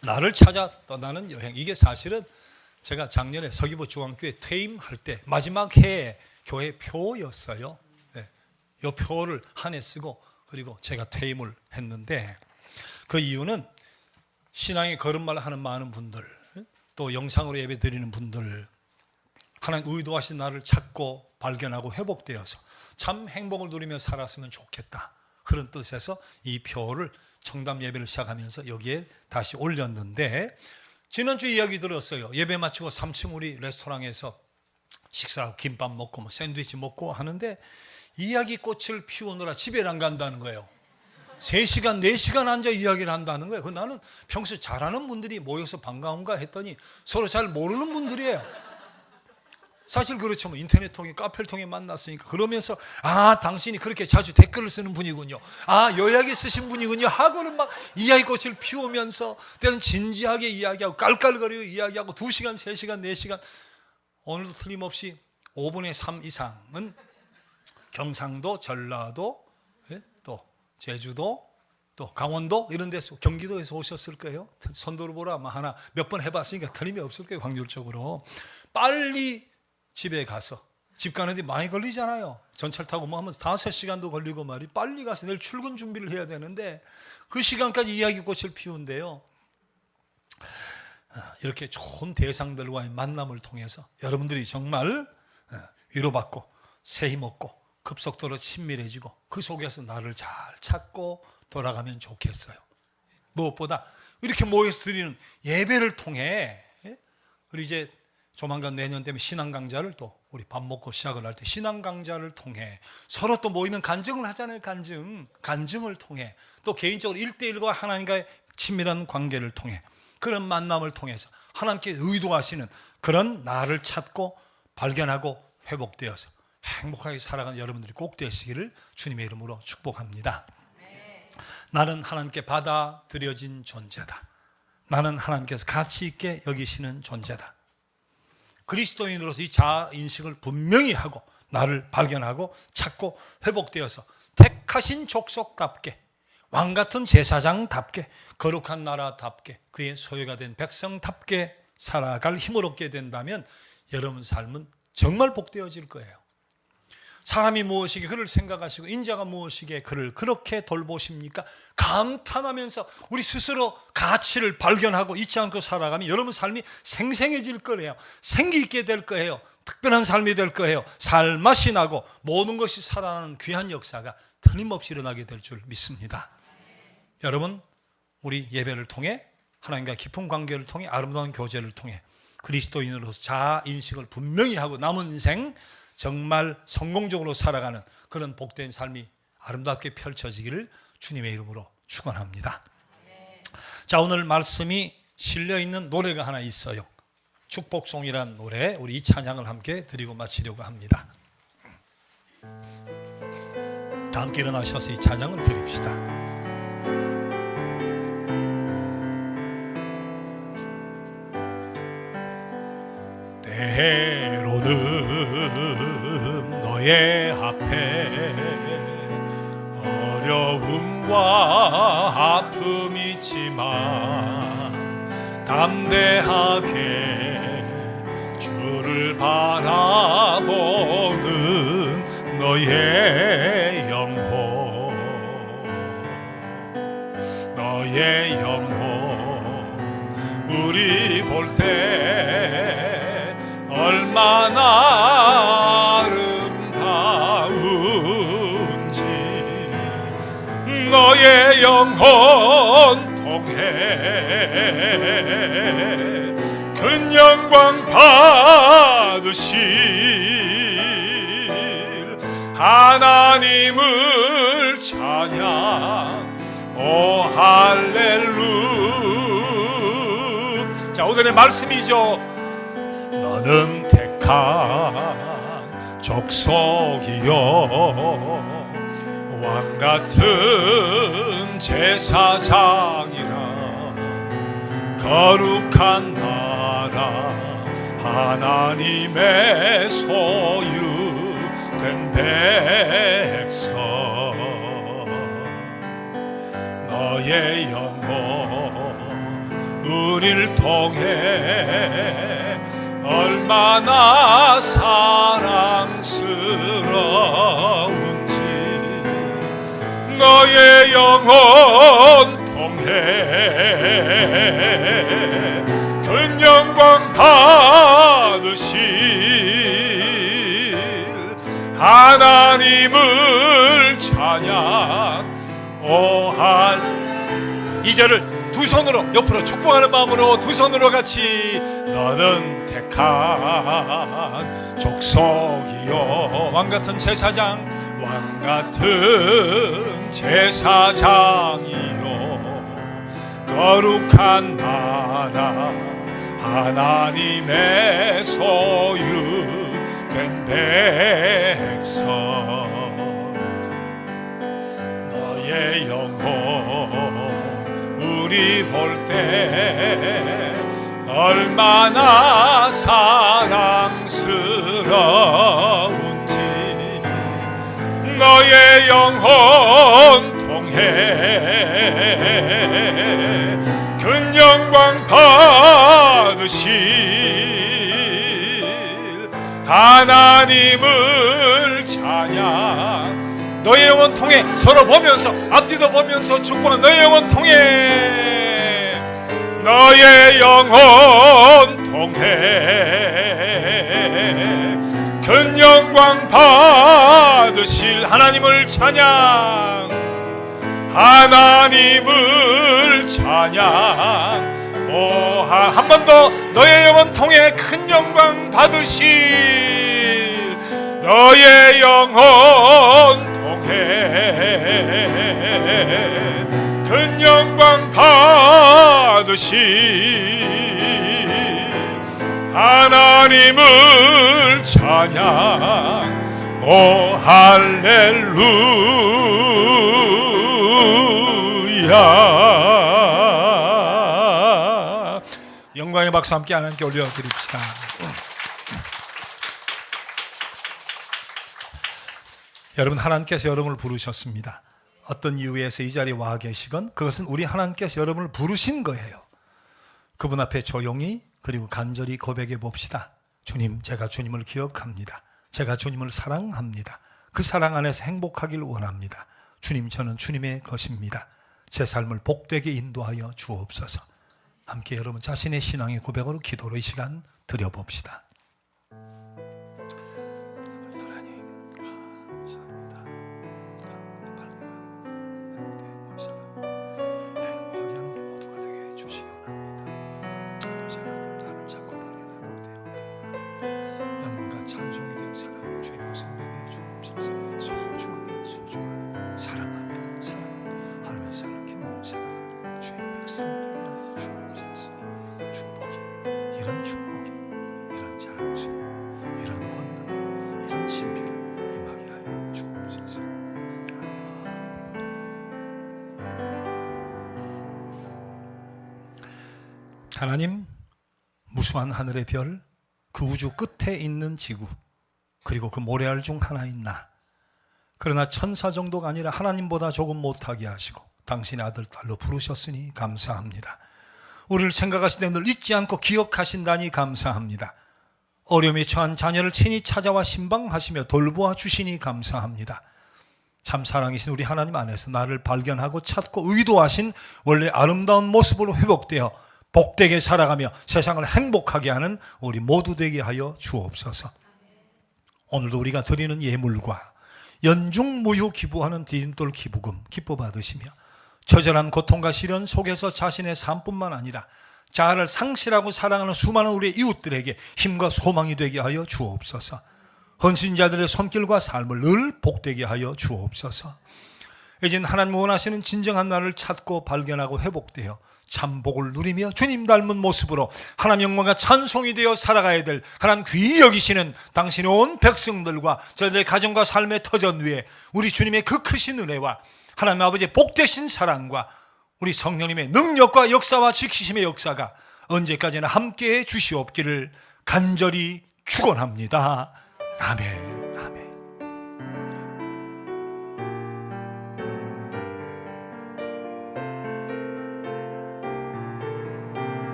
나를 찾아 떠나는 여행. 이게 사실은 제가 작년에 서귀포 중앙교회 퇴임할 때 마지막 해에 교회 표였어요. 네. 이 표를 한 해 쓰고 그리고 제가 퇴임을 했는데, 그 이유는 신앙의 걸음마를 하는 많은 분들, 또 영상으로 예배 드리는 분들, 하나님 의도하신 나를 찾고 발견하고 회복되어서 참 행복을 누리며 살았으면 좋겠다, 그런 뜻에서 이 표를 청담 예배를 시작하면서 여기에 다시 올렸는데, 지난주 이야기 들었어요. 예배 마치고 3층 우리 레스토랑에서 식사하고 김밥 먹고 뭐 샌드위치 먹고 하는데 이야기꽃을 피우느라 집에 안 간다는 거예요. 3시간 4시간 앉아 이야기를 한다는 거예요. 나는 평소 잘 아는 분들이 모여서 반가운가 했더니 서로 잘 모르는 분들이에요. 사실 그렇죠. 뭐 인터넷 통해 카페를 통해 만났으니까. 그러면서 당신이 그렇게 자주 댓글을 쓰는 분이군요, 요약에 쓰신 분이군요 하고는 막 이야기꽃을 피우면서 때는 진지하게 이야기하고 깔깔거리고 이야기하고 2시간 3시간 4시간, 오늘도 틀림없이 5분의 3 이상은 경상도, 전라도, 또 제주도, 또 강원도 이런 데서, 경기도에서 오셨을 거예요. 선도를 보라 하나 몇 번 해봤으니까 틀림이 없을 거예요. 확률적으로 빨리 집에 가서, 집 가는데 많이 걸리잖아요. 전철 타고 뭐 하면서 5시간도 걸리고 말이, 빨리 가서 내일 출근 준비를 해야 되는데 그 시간까지 이야기꽃을 피운대요. 이렇게 좋은 대상들과의 만남을 통해서 여러분들이 정말 위로받고 새 힘 얻고 급속도로 친밀해지고 그 속에서 나를 잘 찾고 돌아가면 좋겠어요. 무엇보다 이렇게 모여서 드리는 예배를 통해, 우리 이제 조만간 내년 되면 신앙 강좌를, 또 우리 밥 먹고 시작을 할 때 신앙 강좌를 통해 서로 또 모이면 간증을 하잖아요. 간증을 통해, 또 개인적으로 1대1과 하나님과의 친밀한 관계를 통해, 그런 만남을 통해서 하나님께 의도하시는 그런 나를 찾고 발견하고 회복되어서 행복하게 살아가는 여러분들이 꼭 되시기를 주님의 이름으로 축복합니다. 나는 하나님께 받아들여진 존재다. 나는 하나님께서 가치 있게 여기시는 존재다. 그리스도인으로서 이 자아인식을 분명히 하고 나를 발견하고 찾고 회복되어서 택하신 족속답게, 왕같은 제사장답게, 거룩한 나라답게, 그의 소유가 된 백성답게 살아갈 힘을 얻게 된다면 여러분 삶은 정말 복되어질 거예요. 사람이 무엇이기에 그를 생각하시고 인자가 무엇이기에 그를 그렇게 돌보십니까? 감탄하면서 우리 스스로 가치를 발견하고 잊지 않고 살아가면 여러분 삶이 생생해질 거예요. 생기 있게 될 거예요. 특별한 삶이 될 거예요. 살맛이 나고 모든 것이 살아나는 귀한 역사가 틀림없이 일어나게 될 줄 믿습니다. 여러분, 우리 예배를 통해, 하나님과 깊은 관계를 통해, 아름다운 교제를 통해 그리스도인으로서 자아인식을 분명히 하고 남은 생 정말 성공적으로 살아가는 그런 복된 삶이 아름답게 펼쳐지기를 주님의 이름으로 축원합니다. 자, 오늘 말씀이 실려있는 노래가 하나 있어요. 축복송이라는 노래, 우리 이 찬양을 함께 드리고 마치려고 합니다. 다 함께 일어나셔서 이 찬양을 드립시다. 때로는 너의 앞에 어려움과 아픔이 있지만 담대하게 주를 바라보는 너의 영혼, 너의 영혼 우리 볼 때 얼마나 아름다운지 너의 영혼 통해 큰 영광 받으실 하나님을 찬양. 오 할렐루야. 자, 오늘의 말씀이죠. 너는 택한 족속이요 왕같은 제사장이라 거룩한 나라 하나님의 소유된 백성 너의 영혼 우리를 통해 얼마나 사랑스러운지 너의 영혼 통해 큰 영광 받으실 하나님을 찬양 오할 2절을 두 손으로 옆으로 축복하는 마음으로 두 손으로 같이 너는 택한 족속이요 왕같은 제사장 왕같은 제사장이요 거룩한 나라 하나님의 소유된 백성 너의 영혼 우리 볼 때 얼마나 사랑스러운지 너의 영혼 통해 큰 영광 받으실 하나님을 찬양 너의 영혼 통해 서로 보면서 앞뒤도 보면서 축복한 너의 영혼 통해 너의 영혼 통해 큰 영광 받으실 하나님을 찬양 하나님을 찬양 한 번 더 너의 영혼 통해 큰 영광 받으실 너의 영혼 통해 큰 영광 받으실 하나님을 찬양 오 할렐루야 영광의 박수 함께 하나님께 올려드립시다. 여러분 하나님께서 여러분을 부르셨습니다. 어떤 이유에서 이 자리에 와 계시건 그것은 우리 하나님께서 여러분을 부르신 거예요. 그분 앞에 조용히 그리고 간절히 고백해 봅시다. 주님, 제가 주님을 기억합니다. 제가 주님을 사랑합니다. 그 사랑 안에서 행복하길 원합니다. 주님, 저는 주님의 것입니다. 제 삶을 복되게 인도하여 주옵소서. 함께 여러분 자신의 신앙의 고백으로 기도로 이 시간 드려봅시다. 하나님, 무수한 하늘의 별, 그 우주 끝에 있는 지구, 그리고 그 모래알 중 하나인 나, 그러나 천사 정도가 아니라 하나님보다 조금 못하게 하시고 당신의 아들 딸로 부르셨으니 감사합니다. 우리를 생각하실 때 늘 잊지 않고 기억하신다니 감사합니다. 어려움에 처한 자녀를 친히 찾아와 신방하시며 돌보아 주시니 감사합니다. 참 사랑이신 우리 하나님 안에서 나를 발견하고 찾고 의도하신 원래 아름다운 모습으로 회복되어 복되게 살아가며 세상을 행복하게 하는 우리 모두 되게 하여 주옵소서. 오늘도 우리가 드리는 예물과 연중무휴 기부하는 디딤돌 기부금 기뻐 받으시며 처절한 고통과 시련 속에서 자신의 삶뿐만 아니라 자아를 상실하고 사랑하는 수많은 우리의 이웃들에게 힘과 소망이 되게 하여 주옵소서. 헌신자들의 손길과 삶을 늘 복되게 하여 주옵소서. 이젠 하나님 원하시는 진정한 나를 찾고 발견하고 회복되어 참 복을 누리며 주님 닮은 모습으로 하나님 영광과 찬송이 되어 살아가야 될 하나님 귀히 여기시는 당신의 온 백성들과 저들의 가정과 삶의 터전 위에 우리 주님의 그 크신 은혜와 하나님 아버지의 복되신 사랑과 우리 성령님의 능력과 역사와 지키심의 역사가 언제까지나 함께해 주시옵기를 간절히 축원합니다. 아멘.